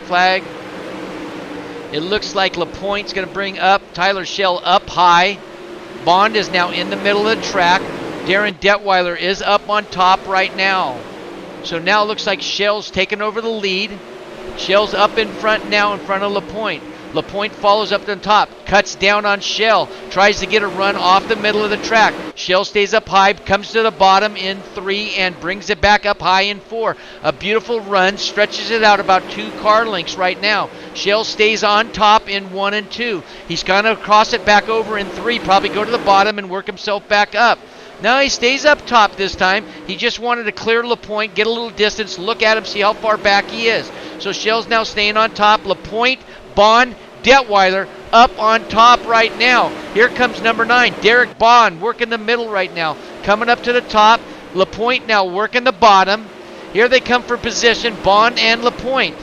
It looks like LaPointe's going to bring up Tyler Schell up high. Bond is now in the middle of the track. Darren Detweiler is up on top right now. So now it looks like Schell's taking over the lead. Schell's up in front now in front of LaPointe. LaPointe follows up to the top, cuts down on Schell, tries to get a run off the middle of the track. Schell stays up high, comes to the bottom in 3, and brings it back up high in 4. A beautiful run, stretches it out about 2 car lengths right now. Schell stays on top in 1 and 2. He's going to cross it back over in 3, probably go to the bottom and work himself back up. No, he stays up top this time. He just wanted to clear LaPointe, get a little distance, look at him, see how far back he is. So Shell's now staying on top. LaPointe, Bond, Detweiler up on top right now. Here comes number 9, Derek Bond, working the middle right now. Coming up to the top. LaPointe now working the bottom. Here they come for position, Bond and LaPointe.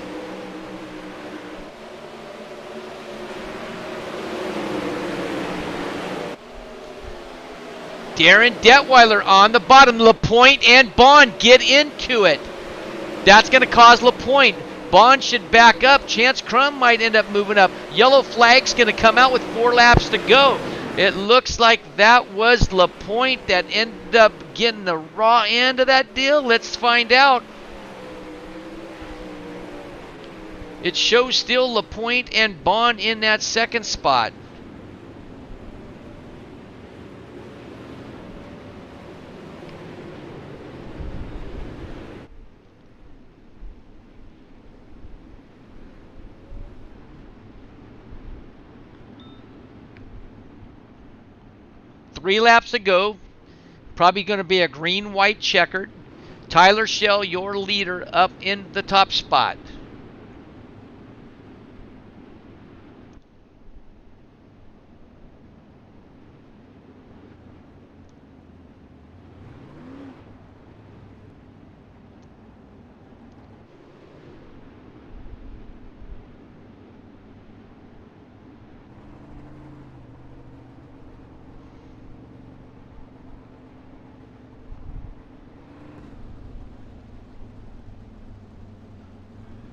Darren Detweiler on the bottom. LaPointe and Bond get into it. That's going to cause LaPointe. Bond should back up. Chance Crum might end up moving up. Yellow flag's going to come out with 4 laps to go. It looks like that was LaPointe that ended up getting the raw end of that deal. Let's find out. It shows still LaPointe and Bond in that second spot. Three laps to go. Probably going to be a green-white checkered. Tyler Schell, your leader, up in the top spot.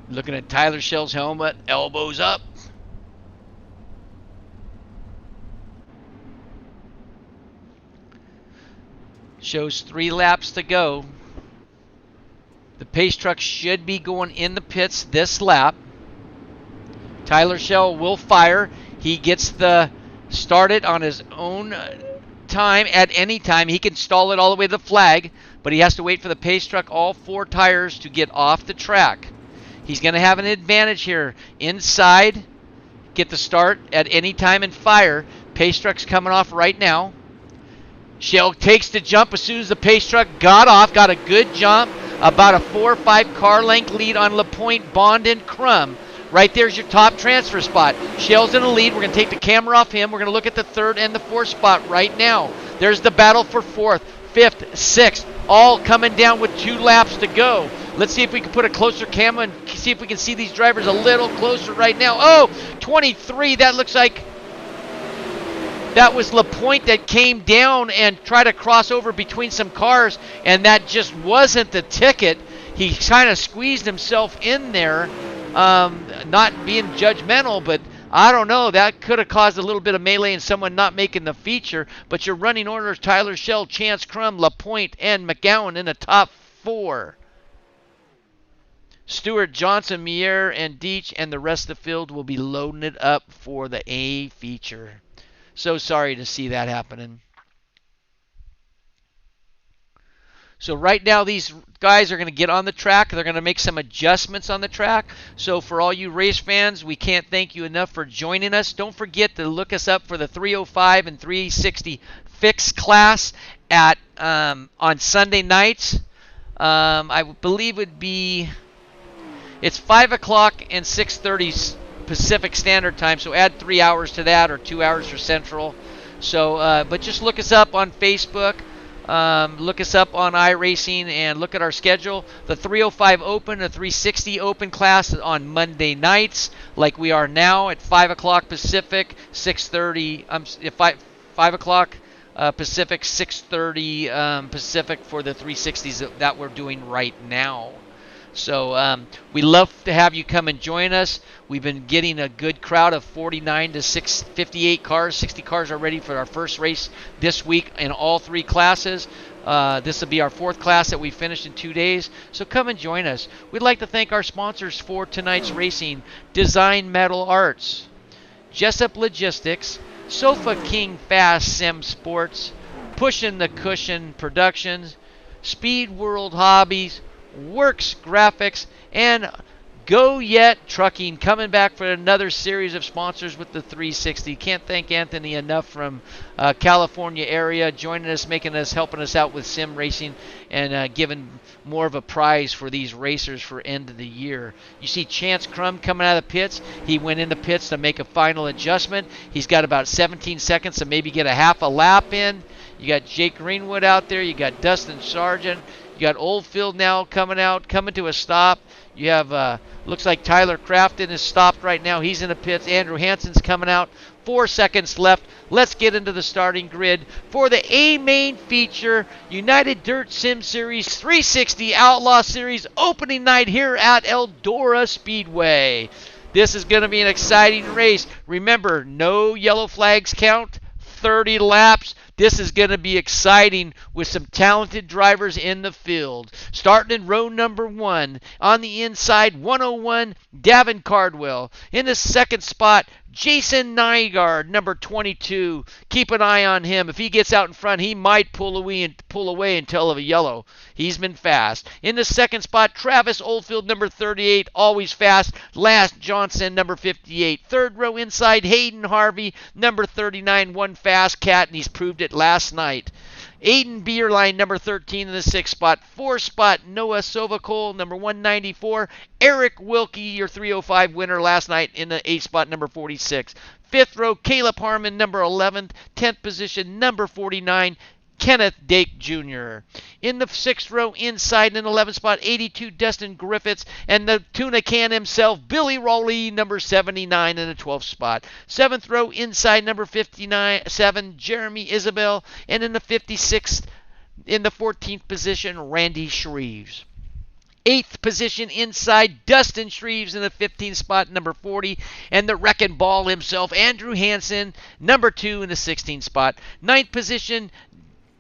Looking at Tyler Schell's helmet, elbows up. Shows 3 laps to go. The pace truck should be going in the pits this lap. Tyler Schell will fire. He gets the started on his own time at any time. He can stall it all the way to the flag, but he has to wait for the pace truck, all 4 tires, to get off the track. He's going to have an advantage here. Inside, get the start at any time and fire. Pace truck's coming off right now. Schell takes the jump as soon as the pace truck got off. Got a good jump. About a 4 or 5 car length lead on LaPointe, Bond, and Crum. Right there's your top transfer spot. Schell's in the lead. We're going to take the camera off him. We're going to look at the 3rd and the 4th spot right now. There's the battle for 4th, 5th, 6th. All coming down with 2 laps to go. Let's see if we can put a closer camera and see if we can see these drivers a little closer right now. Oh, 23. That looks like that was LaPointe that came down and tried to cross over between some cars, and that just wasn't the ticket. He kind of squeezed himself in there, not being judgmental, but I don't know. That could have caused a little bit of melee and someone not making the feature. But your running orders, Tyler Schell, Chance Crum, LaPointe, and McGowan in the top 4. Stewart, Johnson, Mier, and Deach, and the rest of the field will be loading it up for the A feature. So sorry to see that happening. So right now these guys are going to get on the track. They're going to make some adjustments on the track. So for all you race fans, we can't thank you enough for joining us. Don't forget to look us up for the 305 and 360 fixed class at on Sunday nights. I believe it would be... It's 5 o'clock and 6:30 Pacific Standard Time, so add 3 hours to that, or 2 hours for Central. So, but just look us up on Facebook, look us up on iRacing, and look at our schedule. The 305 Open, the 360 Open class on Monday nights, like we are now at 5 o'clock Pacific, 6:30. 5 o'clock Pacific, 6:30 Pacific for the 360s that we're doing right now. So we love to have you come and join us. We've been getting a good crowd of 49 to 58 cars. 60 cars are ready for our first race this week in all 3 classes. This will be our 4th class that we finished in 2 days. So come and join us. We'd like to thank our sponsors for tonight's racing: Design Metal Arts, Jessup Logistics, Sofa King Fast Sim Sports, Pushin' the Cushion Productions, Speed World Hobbies, Works Graphics, and Go Yet Trucking coming back for another series of sponsors with the 360. Can't thank Anthony enough from California area joining us, helping us out with sim racing and giving more of a prize for these racers for end of the year. You see Chance Crum coming out of the pits. He went into pits to make a final adjustment. He's got about 17 seconds to maybe get a half a lap in. You got Jake Greenwood out there. You got Dustin Sargent. You got Oldfield now coming to a stop. You have, looks like Tyler Crafton is stopped right now. He's in the pits. Andrew Hansen's coming out. 4 seconds left. Let's get into the starting grid for the A main feature, United Dirt Sim Series 360 Outlaw Series opening night here at Eldora Speedway. This is going to be an exciting race. Remember, no yellow flags count, 30 laps. This is going to be exciting with some talented drivers in the field. Starting in row number 1. On the inside, 101, Davin Cardwell. In the second spot, Jason Nygaard, number 22. Keep an eye on him. If he gets out in front, he might pull away until of a yellow. He's been fast. In the second spot, Travis Oldfield, number 38, always fast. Last Johnson, number 58. Third row inside, Hayden Harvey, number 39, one fast cat, and he's proved it last night. Aiden Beerline, number 13 in the 6th spot. 4th spot, Noah Sovacol, number 194. Eric Wilkie, your 305 winner last night in the 8th spot, number 46. 5th row, Caleb Harmon, number 11th. 10th position, number 49. Kenneth Dake Jr. In the 6th row, inside in 11th spot, 82, Dustin Griffiths, and the tuna can himself, Billy Rowley, number 79 in the 12th spot. 7th row, inside, number 57, Jeremy Isabel, and in the 56th, in the 14th position, Randy Shreves. 8th position inside, Dustin Shreves in the 15th spot, number 40, and the wrecking ball himself, Andrew Hansen, number 2 in the 16th spot. 9th position,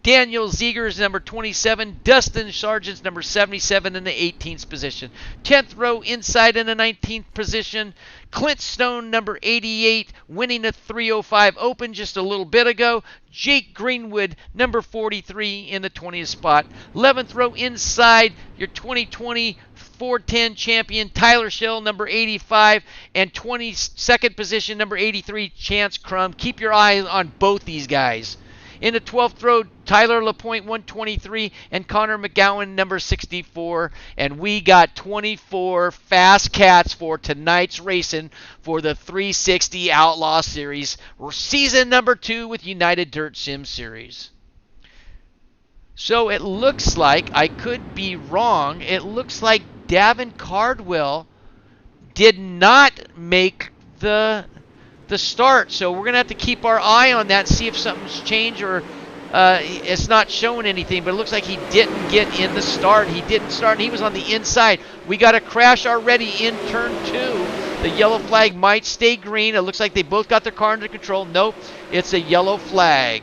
Daniel Ziegers, number 27. Dustin Sargent's number 77 in the 18th position. 10th row inside in the 19th position. Clint Stone, number 88, winning the 305 Open just a little bit ago. Jake Greenwood, number 43 in the 20th spot. 11th row inside, your 2020 410 champion Tyler Schell, number 85, and 22nd position, number 83, Chance Crum. Keep your eye on both these guys. In the 12th row, Tyler LaPointe, 123, and Connor McGowan, number 64. And we got 24 fast cats for tonight's racing for the 360 Outlaw Series, season number 2 with United Dirt Sim Series. So it looks like, I could be wrong, it looks like Davin Cardwell did not make the start, so we're gonna have to keep our eye on that, see if something's changed or it's not showing anything. But it looks like he didn't get in the start. He didn't start, and he was on the inside. We got a crash already in turn 2. The yellow flag might stay green. It looks like they both got their car under control. Nope, it's a yellow flag.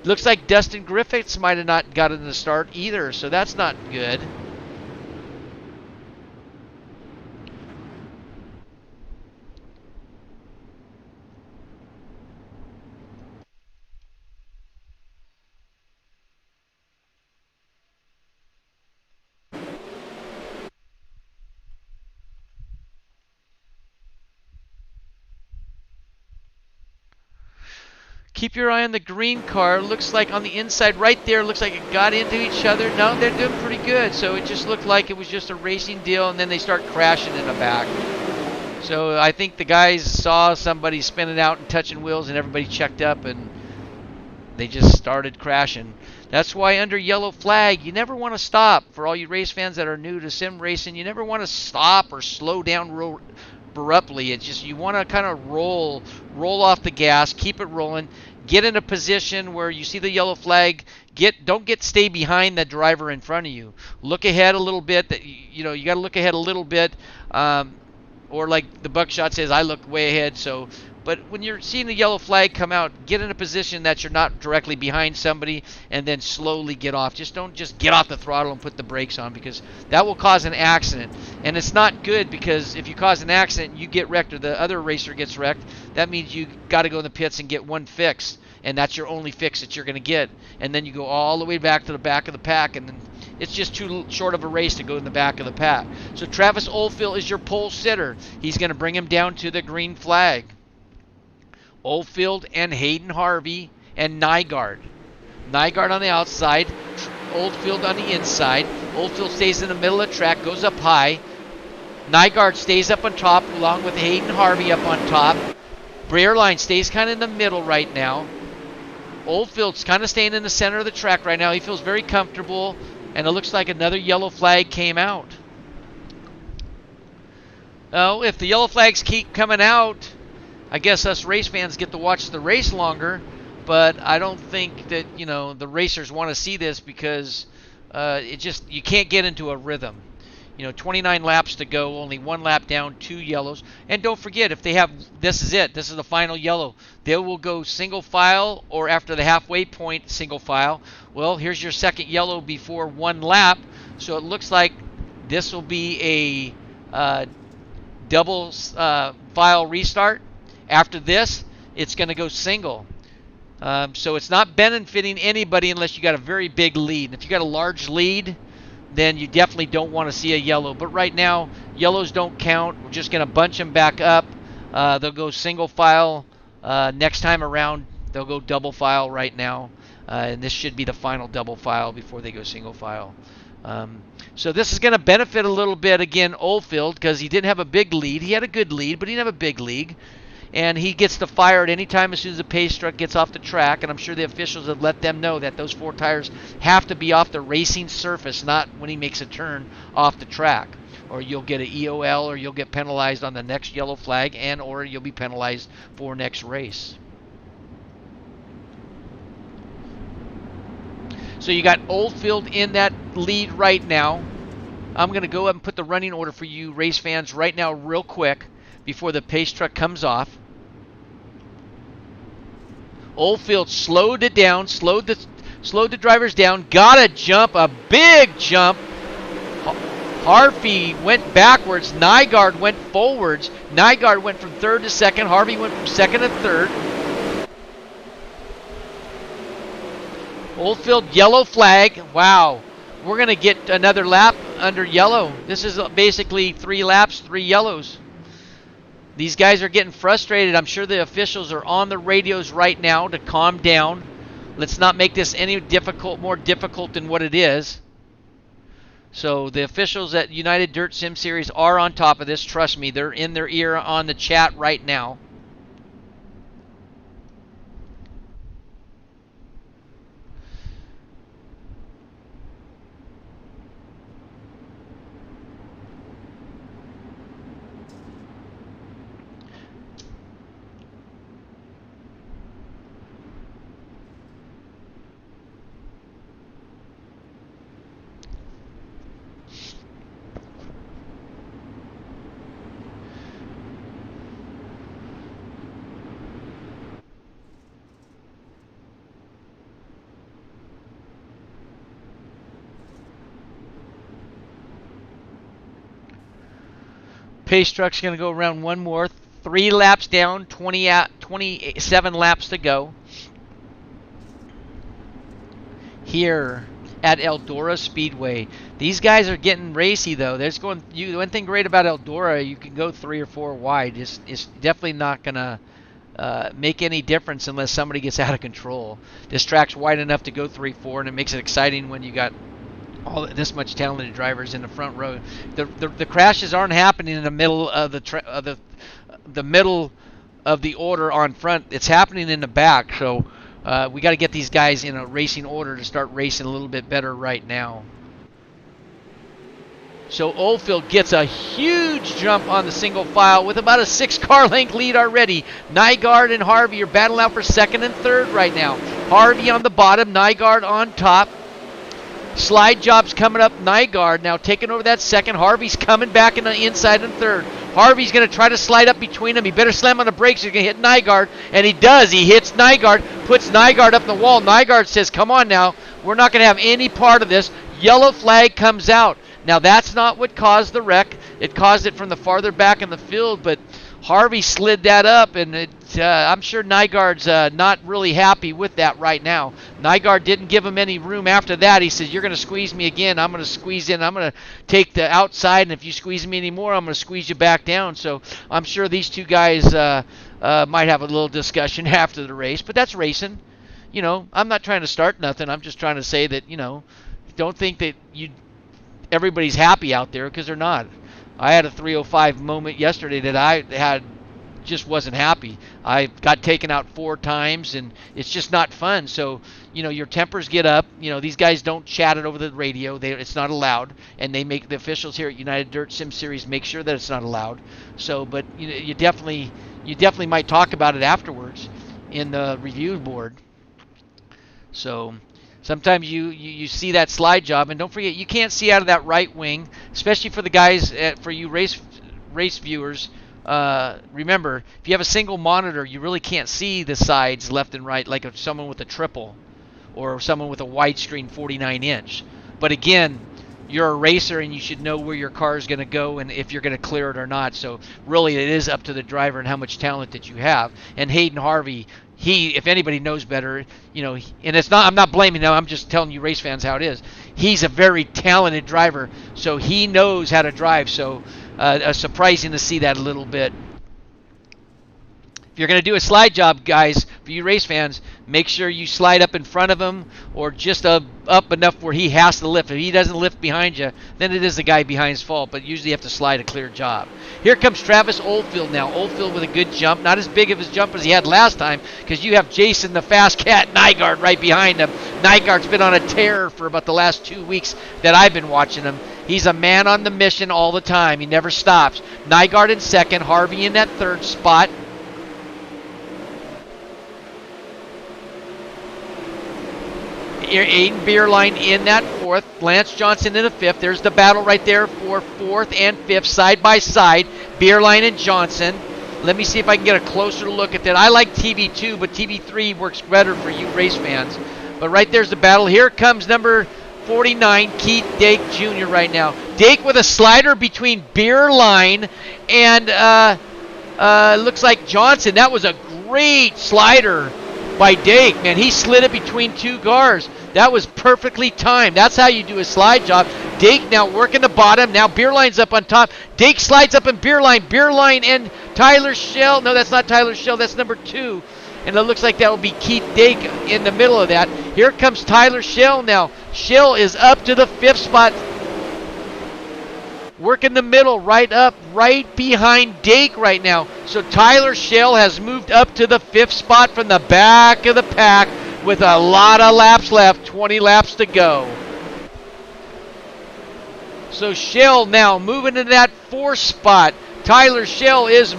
Looks like Dustin Griffiths might have not gotten the start either, so that's not good. Keep your eye on the green car. Looks like on the inside right there, looks like it got into each other. No, they're doing pretty good. So it just looked like it was just a racing deal, and then they start crashing in the back. So I think the guys saw somebody spinning out and touching wheels, and everybody checked up, and they just started crashing. That's why under yellow flag, you never want to stop. For all you race fans that are new to sim racing, you never want to stop or slow down real abruptly. It's just you want to kind of roll off the gas, keep it rolling, get in a position where you see the yellow flag. Don't stay behind the driver in front of you. Look ahead a little bit. You got to look ahead a little bit, or like the buckshot says, I look way ahead. So, but when you're seeing the yellow flag come out, get in a position that you're not directly behind somebody, and then slowly get off. Don't just get off the throttle and put the brakes on, because that will cause an accident. And it's not good, because if you cause an accident, you get wrecked or the other racer gets wrecked. That means you got to go in the pits and get one fix, and that's your only fix that you're going to get. And then you go all the way back to the back of the pack, and then It's just too short of a race to go in the back of the pack. So Travis Oldfield is your pole sitter. He's going to bring him down to the green flag. Oldfield and Hayden Harvey and Nygaard. Nygaard on the outside, Oldfield on the inside. Oldfield stays in the middle of the track, goes up high. Nygaard stays up on top along with Hayden Harvey up on top. Breerline stays kind of in the middle right now. Oldfield's kind of staying in the center of the track right now. He feels very comfortable, and it looks like another yellow flag came out. Oh, if the yellow flags keep coming out, I guess us race fans get to watch the race longer, but I don't think that, you know, the racers want to see this because you can't get into a rhythm. You know, 29 laps to go, only one lap down, 2 yellows. And don't forget, if they have, this is it, this is the final yellow, they will go single file or after the halfway point, single file. Well, here's your second yellow before 1 lap, so it looks like this will be a double file restart. After this, it's going to go single. So it's not benefiting anybody unless you got a very big lead. If you got a large lead, then you definitely don't want to see a yellow. But right now, yellows don't count. We're just going to bunch them back up. They'll go single file. Next time around, they'll go double file right now. And this should be the final double file before they go single file. So this is going to benefit a little bit, again, Oldfield, because he didn't have a big lead. He had a good lead, but he didn't have a big lead. And he gets to fire at any time as soon as the pace truck gets off the track. And I'm sure the officials have let them know that those 4 tires have to be off the racing surface, not when he makes a turn off the track. Or you'll get an EOL, or you'll get penalized on the next yellow flag, and or you'll be penalized for next race. So you got Oldfield in that lead right now. I'm going to go up and put the running order for you race fans right now real quick before the pace truck comes off. Oldfield slowed it down, slowed the drivers down, got a jump, a big jump. Harvey went backwards, Nygaard went forwards. Nygaard went from 3rd to 2nd, Harvey went from 2nd to 3rd. Oldfield, yellow flag. Wow, we're going to get another lap under yellow. This is basically 3 laps, 3 yellows. These guys are getting frustrated. I'm sure the officials are on the radios right now to calm down. Let's not make this any more difficult than what it is. So the officials at United Dirt Sim Series are on top of this. Trust me, they're in their ear on the chat right now. Pace truck's going to go around one more. 3 laps down, 27 laps to go. Here at Eldora Speedway. These guys are getting racy though. There's one thing great about Eldora, you can go 3 or 4 wide. It's definitely not going to make any difference unless somebody gets out of control. This track's wide enough to go 3-4, and it makes it exciting when you got this much talented drivers in the front row. The crashes aren't happening in the middle of the middle of the order on front. It's happening in the back. So we got to get these guys in a racing order to start racing a little bit better right now. So Oldfield gets a huge jump on the single file with about a 6-car length lead already. Nygaard and Harvey are battling out for 2nd and 3rd right now. Harvey on the bottom, Nygaard on top. Slide job's coming up. Nygaard now taking over that 2nd. Harvey's coming back in the inside and 3rd. Harvey's going to try to slide up between them. He better slam on the brakes. He's going to hit Nygaard, and he does. He hits Nygaard, puts Nygaard up the wall. Nygaard says, come on now. We're not going to have any part of this. Yellow flag comes out. Now, that's not what caused the wreck. It caused it from the farther back in the field, but Harvey slid that up, and I'm sure Nygaard's not really happy with that right now. Nygaard didn't give him any room after that. He says, you're going to squeeze me again. I'm going to squeeze in. I'm going to take the outside, and if you squeeze me anymore, I'm going to squeeze you back down. So I'm sure these two guys might have a little discussion after the race, but that's racing. You know, I'm not trying to start nothing. I'm just trying to say that, you know, don't think that everybody's happy out there, because they're not. I had a 3:05 moment yesterday that I had just wasn't happy. I got taken out 4 times, and it's just not fun. So, you know, your tempers get up. You know, these guys don't chat it over the radio. It's not allowed, and they make the officials here at United Dirt Sim Series make sure that it's not allowed. So, but you definitely might talk about it afterwards in the review board. So sometimes you see that slide job, and don't forget, you can't see out of that right wing, especially for the guys, for you race viewers. Remember, if you have a single monitor, you really can't see the sides left and right like someone with a triple or someone with a widescreen 49-inch. But again, you're a racer, and you should know where your car is going to go and if you're going to clear it or not. So really, it is up to the driver and how much talent that you have. And Hayden Harvey, if anybody knows better, you know, and it's not, I'm not blaming him, I'm just telling you race fans how it is. He's a very talented driver, so he knows how to drive. So surprising to see that a little bit. If you're going to do a slide job, guys, for you race fans, make sure you slide up in front of him, or just up enough where he has to lift. If he doesn't lift behind you, then it is the guy behind's fault, but usually you have to slide a clear job. Here comes Travis Oldfield now. Oldfield with a good jump. Not as big of his jump as he had last time, because you have Jason the Fast Cat Nygaard right behind him. Nygaard's been on a tear for about the last 2 weeks that I've been watching him. He's a man on the mission all the time. He never stops. Nygaard in second, Harvey in that third spot. Aiden Beerline in that fourth, Lance Johnson in the fifth. There's the battle right there for fourth and fifth, side by side, Beerline and Johnson. Let me see if I can get a closer look at that. I like TV2, but TV3 works better for you race fans. But right there's the battle. Here comes number 49, Keith Dake Jr. right now. Dake with a slider between Beerline and looks like Johnson. That was a great slider by Dake, man. He slid it between 2 cars. That was perfectly timed. That's how you do a slide job. Dake now working the bottom. Now Beerline's up on top. Dake slides up in Beerline. Beerline and Tyler Schell. No, that's not Tyler Schell. That's number 2. And it looks like that will be Keith Dake in the middle of that. Here comes Tyler Schell now. Schell is up to the 5th spot. Working the middle, right up, right behind Dake right now. So Tyler Schell has moved up to the 5th spot from the back of the pack with a lot of laps left, 20 laps to go. So Schell now moving to that 4th spot. Tyler Schell is a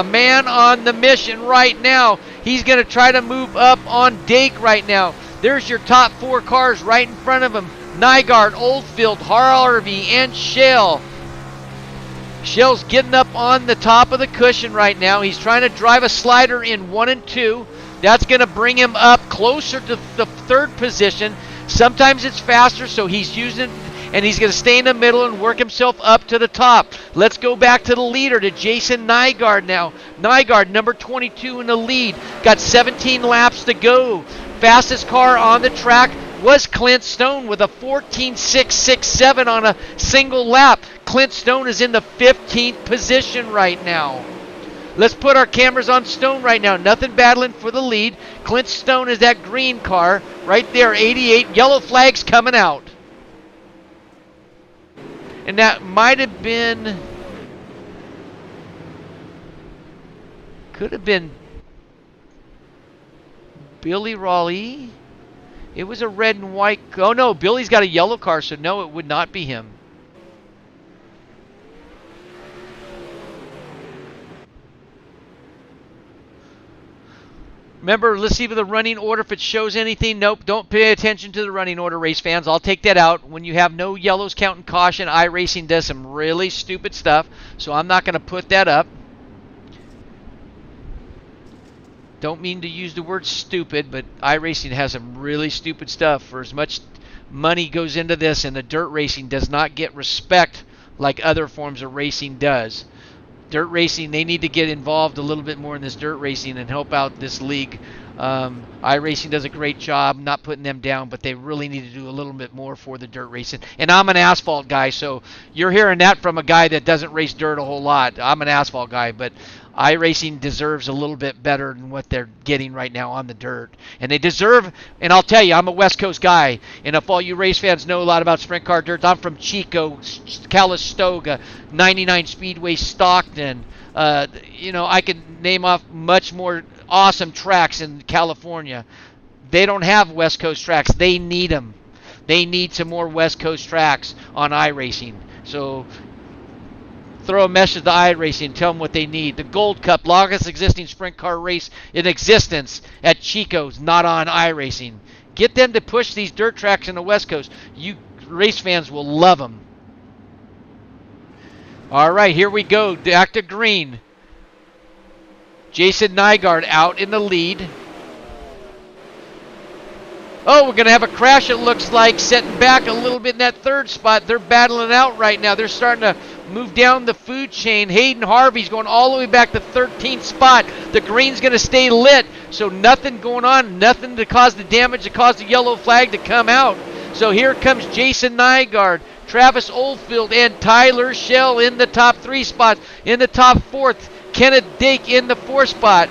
man on the mission right now. He's going to try to move up on Dake right now. There's your top 4 cars right in front of him. Nygaard, Oldfield, Harvey, and Schell. Schell's getting up on the top of the cushion right now. He's trying to drive a slider in 1 and 2. That's going to bring him up closer to the 3rd position. Sometimes it's faster, so he's using, and he's going to stay in the middle and work himself up to the top. Let's go back to the leader, to Jason Nygaard now. Nygaard, number 22 in the lead. Got 17 laps to go. Fastest car on the track was Clint Stone with a 14.667 on a single lap. Clint Stone is in the 15th position right now. Let's put our cameras on Stone right now. Nothing battling for the lead. Clint Stone is that green car right there, 88. Yellow flag's coming out. And that might have been, could have been Billy Raleigh. It was a red and white. Oh no, Billy's got a yellow car, so no, it would not be him. Remember, let's see the running order if it shows anything. Nope, don't pay attention to the running order, race fans. I'll take that out. When you have no yellows counting caution, iRacing does some really stupid stuff, so I'm not going to put that up. Don't mean to use the word stupid, but iRacing has some really stupid stuff. For as much money goes into this, and the dirt racing does not get respect like other forms of racing does. dirt racing, they need to get involved a little bit more in this dirt racing and help out this league. iRacing does a great job, not putting them down, but they really need to do a little bit more for the dirt racing. And I'm an asphalt guy, so you're hearing that from a guy that doesn't race dirt a whole lot. I'm an asphalt guy, but iRacing deserves a little bit better than what they're getting right now on the dirt. And they deserve, and I'll tell you, I'm a West Coast guy, and if all you race fans know a lot about sprint car dirt, I'm from Chico, Calistoga, 99 Speedway, Stockton. I can name off much more awesome tracks in California. They don't have West Coast tracks. They need them. They need some more West Coast tracks on iRacing. So throw a message to iRacing and tell them what they need. The Gold Cup, longest existing sprint car race in existence at Chico's, not on iRacing. Get them to push these dirt tracks in the West Coast. You race fans will love them. All right, here we go. Back to green. Jason Nygaard out in the lead. Oh, we're going to have a crash, it looks like, setting back a little bit in that third spot. They're battling out right now. They're starting to move down the food chain. Hayden Harvey's going all the way back to 13th spot. The green's going to stay lit, so nothing going on, nothing to cause the damage, to cause the yellow flag to come out. So here comes Jason Nygaard, Travis Oldfield, and Tyler Schell in the top 3 spots. In the top 4th, Kenneth Dake in the 4th spot.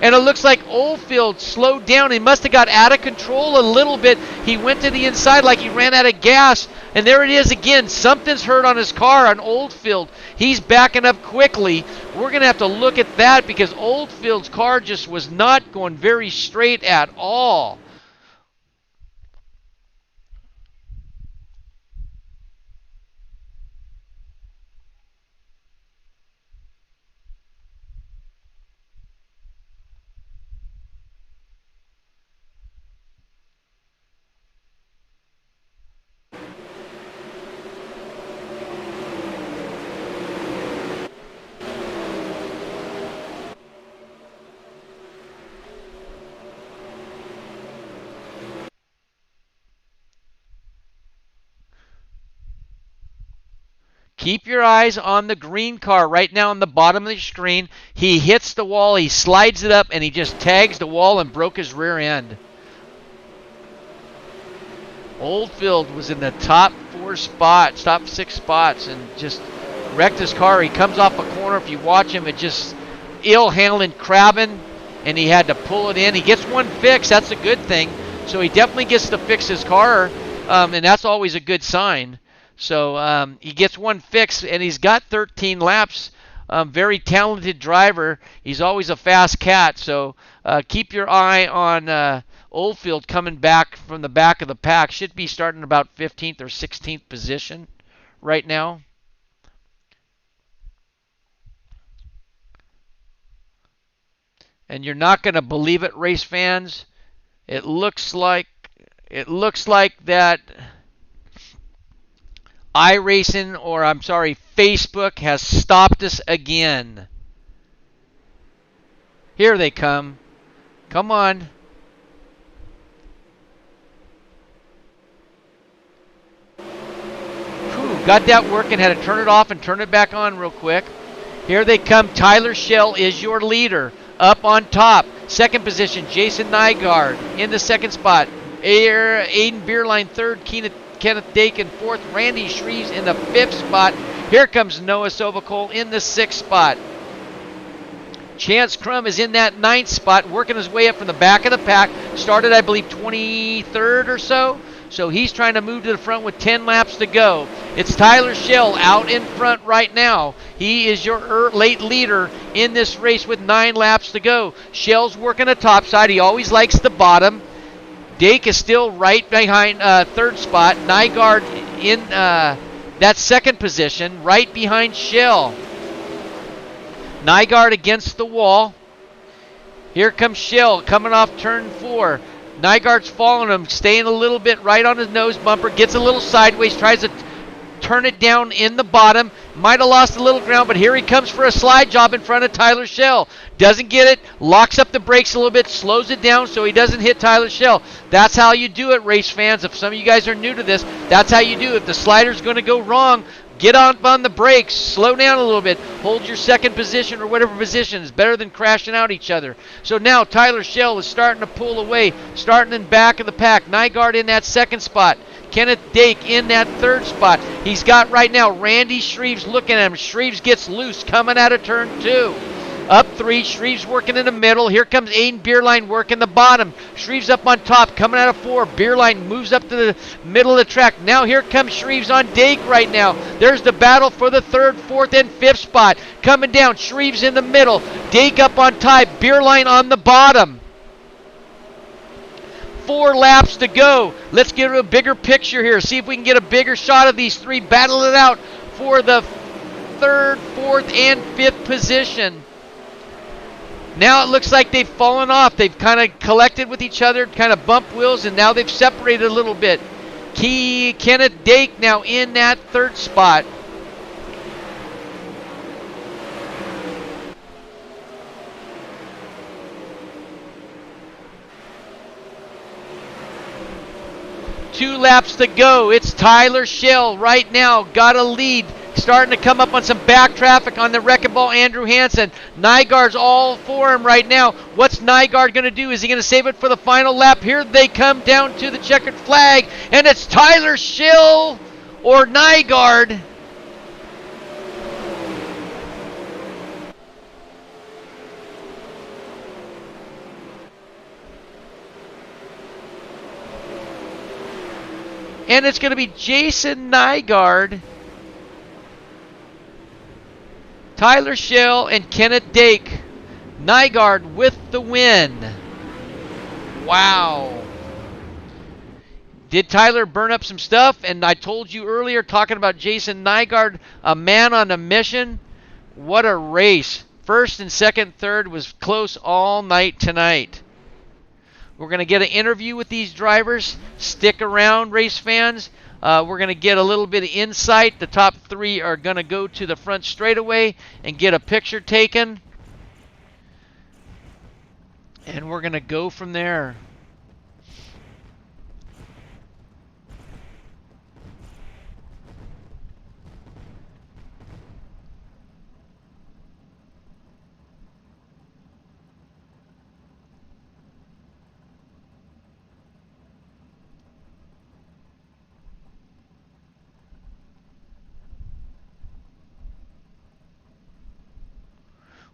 And it looks like Oldfield slowed down. He must have got out of control a little bit. He went to the inside like he ran out of gas. And there it is again. Something's hurt on his car on Oldfield. He's backing up quickly. We're going to have to look at that because Oldfield's car just was not going very straight at all. Keep your eyes on the green car right now on the bottom of the screen. He hits the wall, he slides it up, and he just tags the wall and broke his rear end. Oldfield was in the top 4 spots, top 6 spots, and just wrecked his car. He comes off a corner. If you watch him, it just ill-handling crabbing, and he had to pull it in. He gets one fix. That's a good thing. So he definitely gets to fix his car, and that's always a good sign. So he gets one fix, and he's got 13 laps. Very talented driver. He's always a fast cat. So keep your eye on Oldfield coming back from the back of the pack. Should be starting about 15th or 16th position right now. And you're not going to believe it, race fans. It looks like that Facebook has stopped us again. Here they come. Come on. Whew, got that working. Had to turn it off and turn it back on real quick. Here they come. Tyler Schell is your leader. Up on top. Second position, Jason Nygaard in the 2nd spot. Aiden Beerline 3rd. Kenneth Dake in 4th. Randy Shreves in the 5th spot. Here comes Noah Sovacol in the 6th spot. Chance Crum is in that 9th spot, working his way up from the back of the pack. Started, I believe, 23rd or so. So he's trying to move to the front with 10 laps to go. It's Tyler Schell out in front right now. He is your late leader in this race with 9 laps to go. Schell's working the top side. He always likes the bottom. Dake is still right behind 3rd spot. Nygaard in that 2nd position, right behind Schell. Nygaard against the wall. Here comes Schell coming off turn 4. Nygaard's following him, staying a little bit right on his nose bumper, gets a little sideways, tries to turn it down in the bottom. Might have lost a little ground, but here he comes for a slide job in front of Tyler Schell. Doesn't get it, locks up the brakes a little bit, slows it down so he doesn't hit Tyler Schell. That's how you do it, race fans. If some of you guys are new to this, that's how you do it. If the slider's going to go wrong, Get on the brakes. Slow down a little bit. Hold your second position or whatever position is better than crashing out each other. So now Tyler Schell is starting to pull away, starting in back of the pack. Nygaard in that second spot. Kenneth Dake in that third spot. He's got right now Randy Shreves looking at him. Shreves gets loose coming out of turn 2. Up 3, Shreves working in the middle. Here comes Aiden Beerline working the bottom. Shreves up on top, coming out of 4. Beerline moves up to the middle of the track. Now here comes Shreves on Dake right now. There's the battle for the 3rd, 4th, and 5th spot. Coming down, Shreves in the middle. Dake up on top, Beerline on the bottom. 4 laps to go. Let's get a bigger picture here. See if we can get a bigger shot of these 3 battle it out for the 3rd, 4th, and 5th position. Now it looks like they've fallen off. They've kind of collected with each other, kind of bumped wheels, and now they've separated a little bit. Kenneth Dake now in that 3rd spot. Two laps to go. It's Tyler Schell right now. Got a lead. Starting to come up on some back traffic on the wrecking ball, Andrew Hansen. Nygaard's all for him right now. What's Nygaard going to do? Is he going to save it for the final lap? Here they come down to the checkered flag, and it's Tyler Schell or Nygaard. And it's going to be Jason Nygaard, Tyler Schell, and Kenneth Dake. Nygaard with the win. Wow. Did Tyler burn up some stuff? And I told you earlier, talking about Jason Nygaard, a man on a mission. What a race. 1st and 2nd, 3rd was close all night tonight. We're going to get an interview with these drivers. Stick around, race fans. We're going to get a little bit of insight. The top 3 are going to go to the front straightaway and get a picture taken. And we're going to go from there.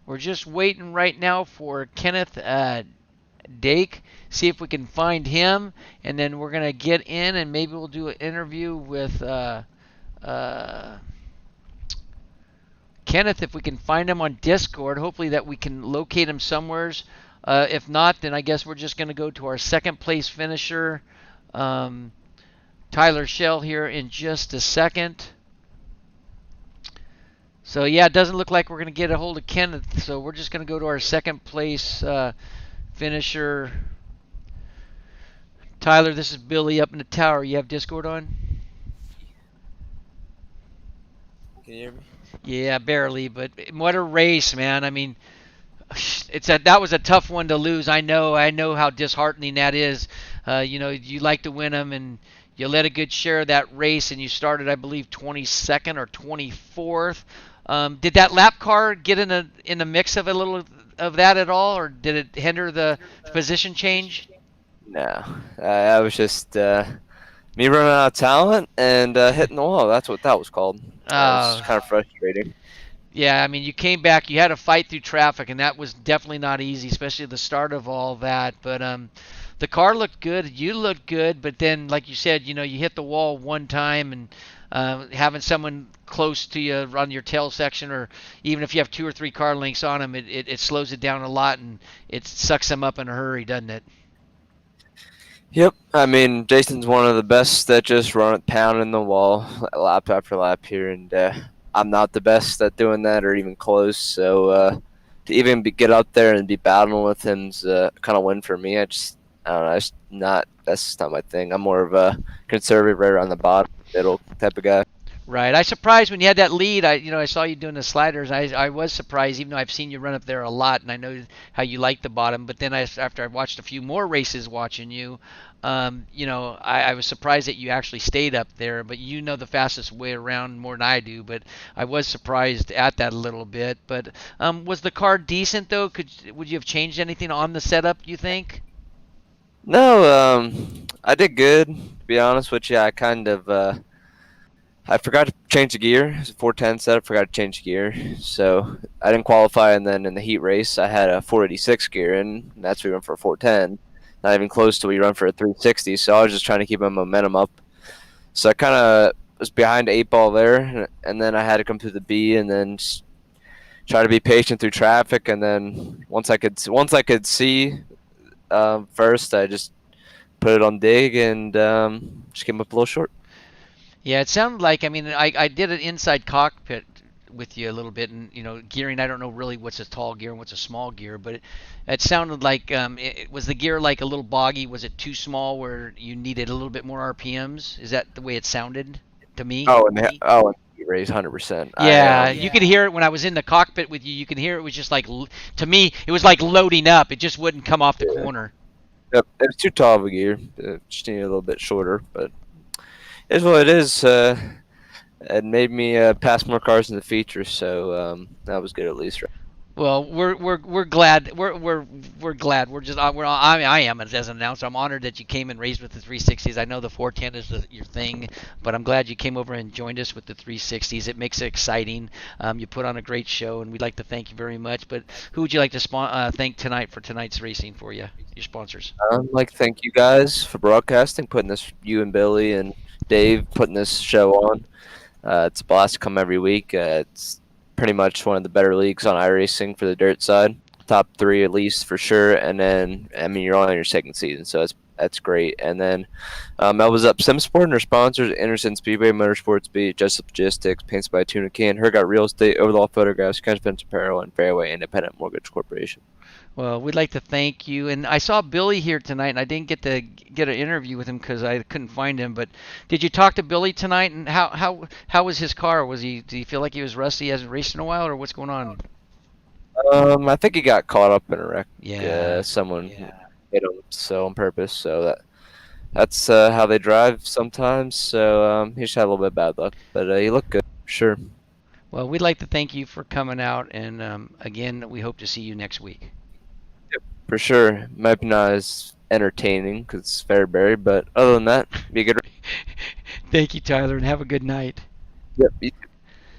We're just waiting right now for Kenneth Dake. See if we can find him, and then we're gonna get in, and maybe we'll do an interview with Kenneth if we can find him on Discord. Hopefully that we can locate him somewheres. If not, then I guess we're just gonna go to our 2nd place finisher, Tyler Schell, here in just a second. So yeah, it doesn't look like we're going to get a hold of Kenneth, so we're just going to go to our 2nd place finisher. Tyler, this is Billy up in the tower. You have Discord on? Can you hear me? Yeah, barely, but what a race, man. I mean, that was a tough one to lose. I know how disheartening that is. You like to win them, and you led a good share of that race, and you started, I believe, 22nd or 24th. Did that lap car get in the mix of a little of that at all, or did it hinder the position change? No, I was just me running out of talent and hitting the wall. That's what that was called. That was kind of frustrating. Yeah, I mean, you came back, you had to fight through traffic, and that was definitely not easy, especially at the start of all that. But the car looked good, you looked good, but then, like you said, you hit the wall one time, and having someone close to you on your tail section, or even if you have 2 or 3 car lengths on them, it slows it down a lot, and it sucks them up in a hurry, doesn't it? Yep. I mean, Jason's one of the best that just run it pounding the wall lap after lap here, and I'm not the best at doing that or even close. So to even get up there and be battling with him's kind of win for me. I don't know. That's just not my thing. I'm more of a conservative, right around the bottom, middle type of guy. Right. I surprised when you had that lead. I saw you doing the sliders. I was surprised, even though I've seen you run up there a lot, and I know how you like the bottom. But then after I watched a few more races watching you, I was surprised that you actually stayed up there. But you know the fastest way around more than I do. But I was surprised at that a little bit. But was the car decent though? Would you have changed anything on the setup, you think? No, I did good. To be honest with you, I forgot to change the gear. It's a 410 setup. Forgot to change the gear, so I didn't qualify. And then in the heat race, I had a 486 gear, and that's we went for a 410. Not even close to we run for a 360. So I was just trying to keep my momentum up. So I kind of was behind the 8 ball there, and then I had to come through the B, and then try to be patient through traffic. And then once I could see first, I just put it on dig and just came up a little short. Yeah, it sounded like, I mean, I did an inside cockpit with you a little bit, and gearing. I don't know really what's a tall gear and what's a small gear, but it sounded like was the gear like a little boggy? Was it too small where you needed a little bit more RPMs? Is that the way it sounded to me? And he raised 100%. Yeah, you could hear it when I was in the cockpit with you. You can hear it was just like, to me, it was like loading up. It just wouldn't come off the corner. Yep, it was too tall of a gear. Just needed a little bit shorter, but it's what it is. It made me pass more cars in the feature, so that was good at least. Right? Well, we're glad. We're glad. We're just I am as an announcer. I'm honored that you came and raced with the 360s. I know the 410 is your thing, but I'm glad you came over and joined us with the 360s. It makes it exciting. You put on a great show, and we'd like to thank you very much. But who would you like to thank tonight for tonight's racing for you? Your sponsors. I'd like to thank you guys for broadcasting, putting this. You and Billy and Dave putting this show on. It's a blast to come every week. It's pretty much one of the better leagues on iRacing for the dirt side. Top 3 at least for sure. And then, I mean, you're on your second season, so that's great. And then I was up SimSport and our sponsors, Anderson Speedway, Motorsports Beat, Jessup Logistics, Paints by Tuna Can, Hergot Real Estate, Overall Photographs, Fence Apparel, and Fairway Independent Mortgage Corporation. Well, we'd like to thank you. And I saw Billy here tonight, and I didn't get to get an interview with him because I couldn't find him. But did you talk to Billy tonight? And how was his car? Did he feel like he was rusty? He hasn't raced in a while, or what's going on? I think he got caught up in a wreck. Yeah. Someone hit him so on purpose. So that's how they drive sometimes. So he just had a little bit of bad luck, but he looked good for sure. Well, we'd like to thank you for coming out, and again, we hope to see you next week. For sure. Might be not as entertaining because it's Fairbury, but other than that, be a good. Thank you, Tyler, and have a good night. Yep. You too.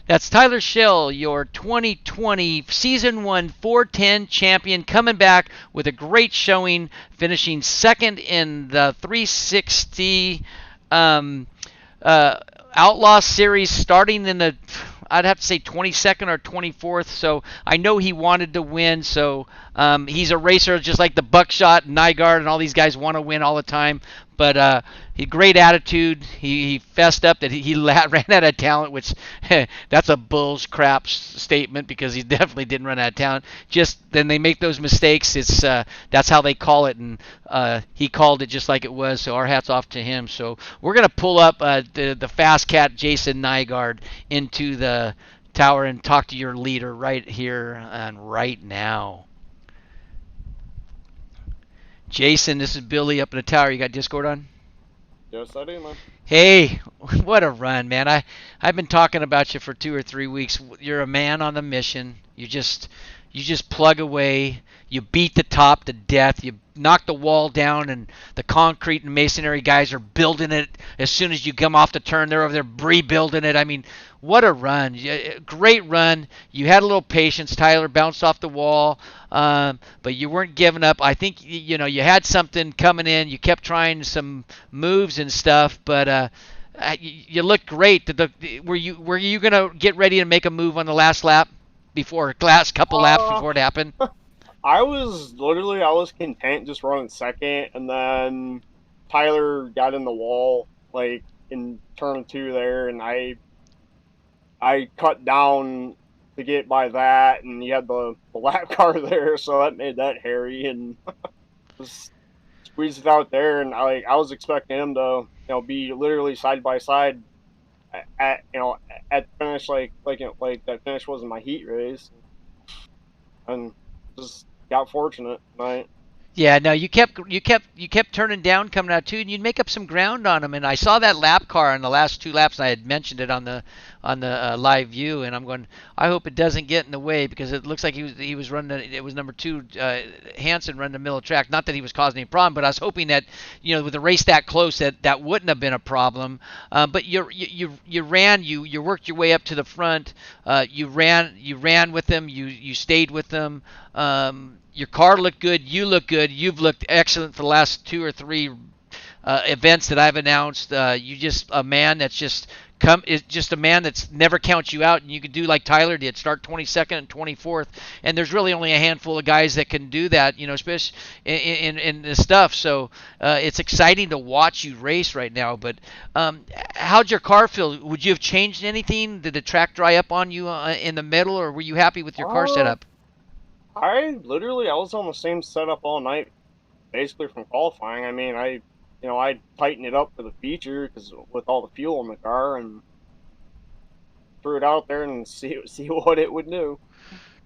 That's Tyler Schell, your 2020 Season 1 410 champion, coming back with a great showing, finishing second in the 360 Outlaw Series, starting in the, I'd have to say 22nd or 24th. So I know he wanted to win. So he's a racer just like the Buckshot, Nygaard, and all these guys want to win all the time. But he great attitude. He fessed up that he ran out of talent, which that's a bull's crap statement because he definitely didn't run out of talent. Just then they make those mistakes. It's that's how they call it, and he called it just like it was. So our hats off to him. So we're gonna pull up the fast cat Jason Nygaard into the tower and talk to your leader right here and right now. Jason, this is Billy up in the tower. You got Discord on? Yes, I do, man. Hey, what a run, man. I've been talking about you for 2 or 3 weeks. You're a man on the mission. You just plug away. You beat the top to death. You knock the wall down, and the concrete and masonry guys are building it. As soon as you come off the turn, they're over there rebuilding it. I mean, what a run. Great run. You had a little patience. Tyler bounced off the wall, but you weren't giving up. I think you had something coming in. You kept trying some moves and stuff, but you looked great. Were you going to get ready to make a move on the last lap last couple laps before it happened? I was content just running second, and then Tyler got in the wall like in turn 2 there, and I cut down to get by that, and you had the lap car there, so that made that hairy, and just squeezed it out there, and I was expecting him to be literally side by side at finish like that finish wasn't my heat race, and just got fortunate tonight. Yeah, no, you kept turning down coming out too, and you'd make up some ground on them. And I saw that lap car in the last 2 laps, and I had mentioned it on the live view. And I'm going, I hope it doesn't get in the way because it looks like he was running. It was number 2, Hansen running the middle of the track. Not that he was causing any problem, but I was hoping that with a race that close that wouldn't have been a problem. But you worked your way up to the front. You ran with them. You stayed with them. Your car looked good. You look good. You've looked excellent for the last 2 or 3 events that I've announced. You just a man that's just is just a man that's never counts you out, and you could do like Tyler did, start 22nd and 24th. And there's really only a handful of guys that can do that, especially in this stuff. So it's exciting to watch you race right now. But how'd your car feel? Would you have changed anything? Did the track dry up on you in the middle, or were you happy with your car setup? I was on the same setup all night, basically from qualifying. I mean, I tightened it up for the feature because with all the fuel in the car, and threw it out there and see what it would do.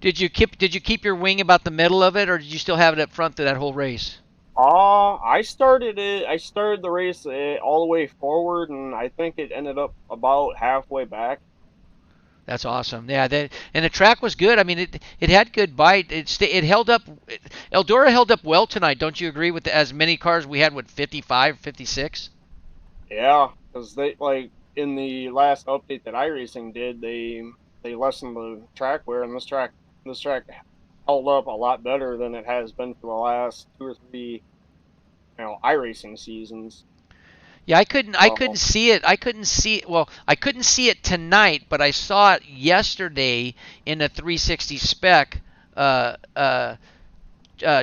Did you keep your wing about the middle of it, or did you still have it up front through that whole race? I started the race all the way forward, and I think it ended up about halfway back. That's awesome. Yeah, and the track was good. I mean, it had good bite. It held up. Eldora held up well tonight. Don't you agree with as many cars we had? What, 55, 56? Yeah, because they in the last update that iRacing did, they lessened the track wear, and this track held up a lot better than it has been for the last 2 or 3 iRacing seasons. Yeah, I couldn't see it. Well, I couldn't see it tonight, but I saw it yesterday in the 360 spec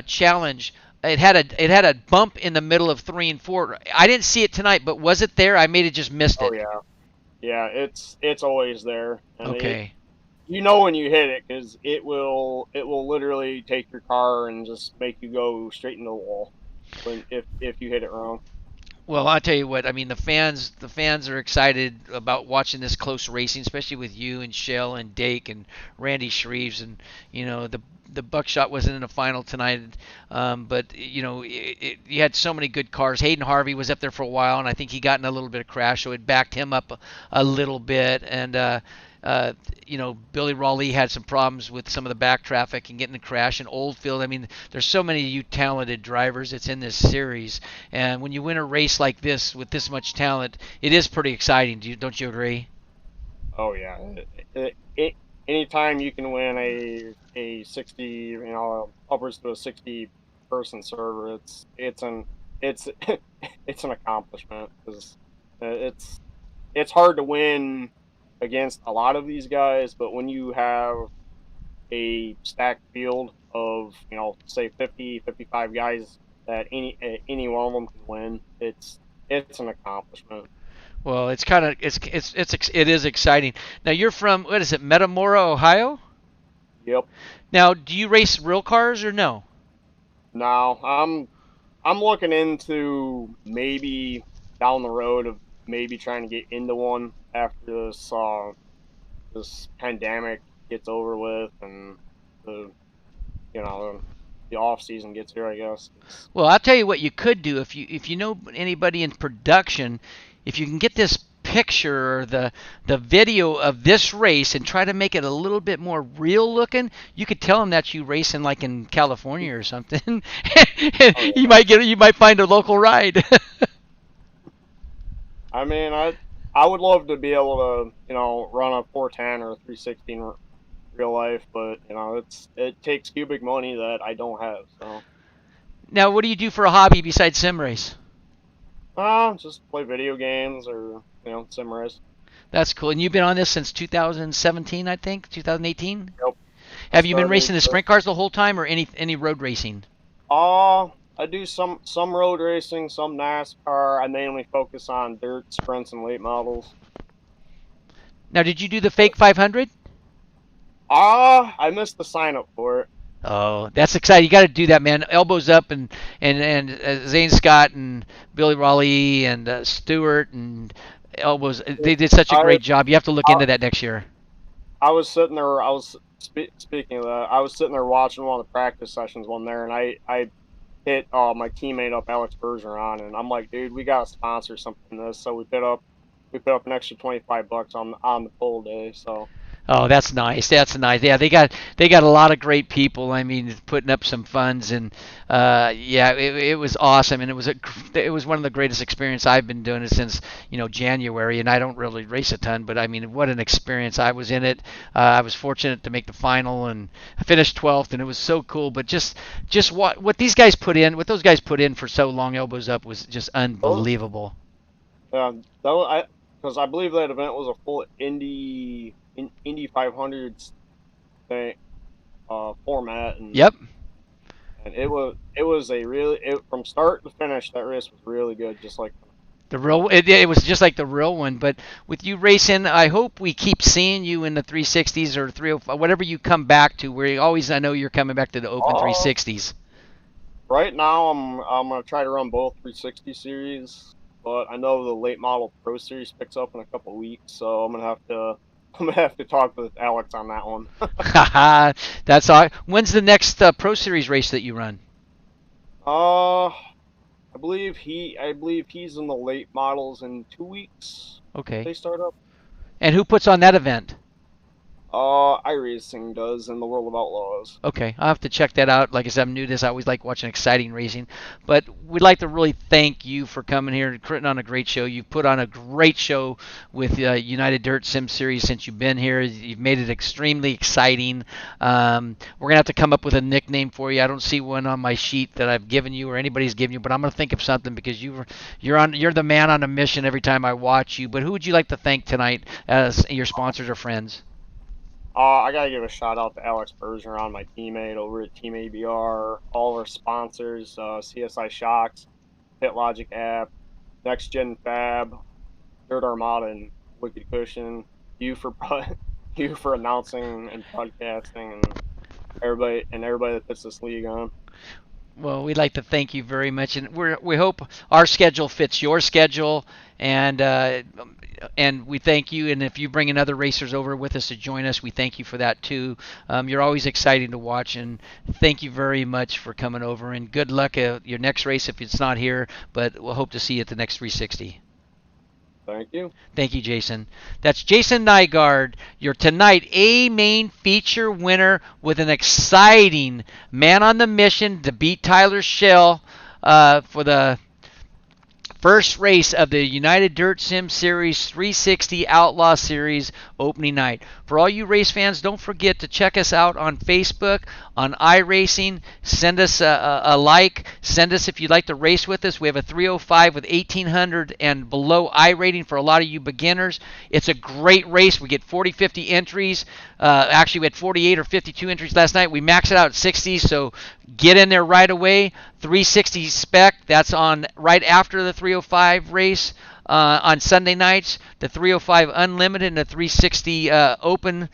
challenge. It had a bump in the middle of 3 and 4. I didn't see it tonight, but was it there? I may have just missed it. Oh yeah, it's always there. And okay. When you hit it, because it will literally take your car and just make you go straight into the wall if you hit it wrong. Well, I'll tell you what. I mean, the fans are excited about watching this close racing, especially with you and Shell and Dake and Randy Shreves, and the Buckshot wasn't in the final tonight, but you had so many good cars. Hayden Harvey was up there for a while, and I think he got in a little bit of crash, so it backed him up a little bit, and Billy Raleigh had some problems with some of the back traffic and getting the crash in Oldfield. I mean, there's so many of you talented drivers that's in this series, and when you win a race like this with this much talent, it is pretty exciting. Don't you agree? Oh yeah. Anytime you can win a 60, upwards to a 60-person server, it's an accomplishment, because it's hard to win against a lot of these guys, but when you have a stacked field of say 50, 55 guys that any one of them can win, it's an accomplishment. Well, it is exciting. Now you're from, what is it, Metamora, Ohio? Yep. Now, do you race real cars or no? No, I'm looking into maybe down the road of maybe trying to get into one after this pandemic gets over with and the off season gets here, I guess. Well, I'll tell you what you could do if you know anybody in production, if you can get this picture or the video of this race and try to make it a little bit more real looking, you could tell them that you racing like in California or something. You might find a local ride. I mean, I would love to be able to, run a 410 or a 360 in real life, but it takes cubic money that I don't have. So. Now, what do you do for a hobby besides sim race? Just play video games or sim race. That's cool. And you've been on this since 2017, I think, 2018. Yep. Have you been racing the sprint cars the whole time, or any road racing? I do some road racing, some NASCAR. I mainly focus on dirt, sprints, and late models. Now, did you do the fake 500? I missed the sign up for it. Oh, that's exciting! You got to do that, man. Elbows up, and Zane Scott and Billy Raleigh and Stewart and elbows. They did such a great job. You have to look into that next year. I was sitting there. Speaking of that, I was sitting there watching one of the practice sessions one there, and I hit my teammate up, Alex Bergeron, and I'm like, dude, we got to sponsor something in this. So we put up an extra $25 on the pull day. So. Oh, that's nice. That's nice. Yeah, they got a lot of great people. I mean, putting up some funds, and yeah, it was awesome, and it was one of the greatest experiences. I've been doing it since January, and I don't really race a ton, but I mean, what an experience! I was in it. I was fortunate to make the final, and I finished 12th, and it was so cool. But just what these guys put in, what those guys put in for so long, elbows up, was just unbelievable. Yeah, because I believe that event was a full Indy 500 thing, format, and yep, and it was from start to finish, that race was really good, just like the real. It was just like the real one. But with you racing, I hope we keep seeing you in the 360s or 305, whatever you come back to. I know you're coming back to the Open 360s. Right now, I'm gonna try to run both 360 series, but I know the late model Pro Series picks up in a couple weeks, so I'm gonna have to talk with Alex on that one. That's all right. When's the next Pro Series race that you run? I believe he's in the late models in 2 weeks. Okay. They start up. And who puts on that event? iRacing does in the World of Outlaws. Okay, I'll have to check that out. Like I said, I'm new to this. I always like watching exciting racing. But we'd like to really thank you for coming here and putting on a great show. You've put on a great show with United Dirt Sim Series since you've been here. You've made it extremely exciting. We're going to have to come up with a nickname for you. I don't see one on my sheet that I've given you or anybody's given you, but I'm going to think of something because you're the man on a mission every time I watch you. But who would you like to thank tonight as your sponsors or friends? I gotta give a shout out to Alex Bergeron, my teammate over at Team ABR, all of our sponsors, CSI Shocks, Pit Logic app, Next Gen Fab, Dirt Armada, and Wicked Cushion. You for announcing and podcasting, and everybody that puts this league on. Well, we'd like to thank you very much, and we hope our schedule fits your schedule, and we thank you. And if you bring in other racers over with us to join us, we thank you for that too. You're always exciting to watch, and thank you very much for coming over. And good luck at your next race if it's not here, but we'll hope to see you at the next 360. Thank you. Thank you, Jason. That's Jason Nygaard, your tonight A main feature winner with an exciting man on the mission to beat Tyler Schell for the first race of the United Dirt Sim Series 360 Outlaw Series opening night. For all you race fans, don't forget to check us out on Facebook, on iRacing. Send us a like. Send us if you'd like to race with us. We have a 305 with 1800 and below iRating for a lot of you beginners. It's a great race. We get 40, 50 entries. Actually, we had 48 or 52 entries last night. We maxed it out at 60, so get in there right away. 360 spec, that's on right after the 305 race. On Sunday nights, the 305 Unlimited and the 360 Open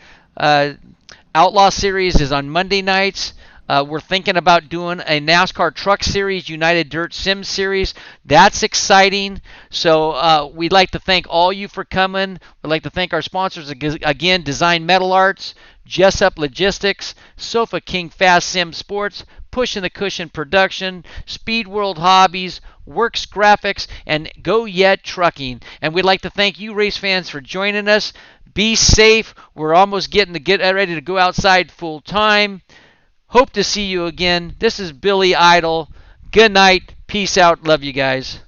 Outlaw Series is on Monday nights. We're thinking about doing a NASCAR Truck Series, United Dirt Sim Series. That's exciting. So we'd like to thank all you for coming. We'd like to thank our sponsors again, Design Metal Arts, Jessup Logistics, Sofa King Fast Sim Sports, Pushing the Cushion Production, Speed World Hobbies, Works Graphics, and Go Yet Trucking. And we'd like to thank you race fans for joining us. Be safe. We're almost getting ready to go outside full time. Hope to see you again. This is Billy Idol. Good night. Peace out. Love you guys.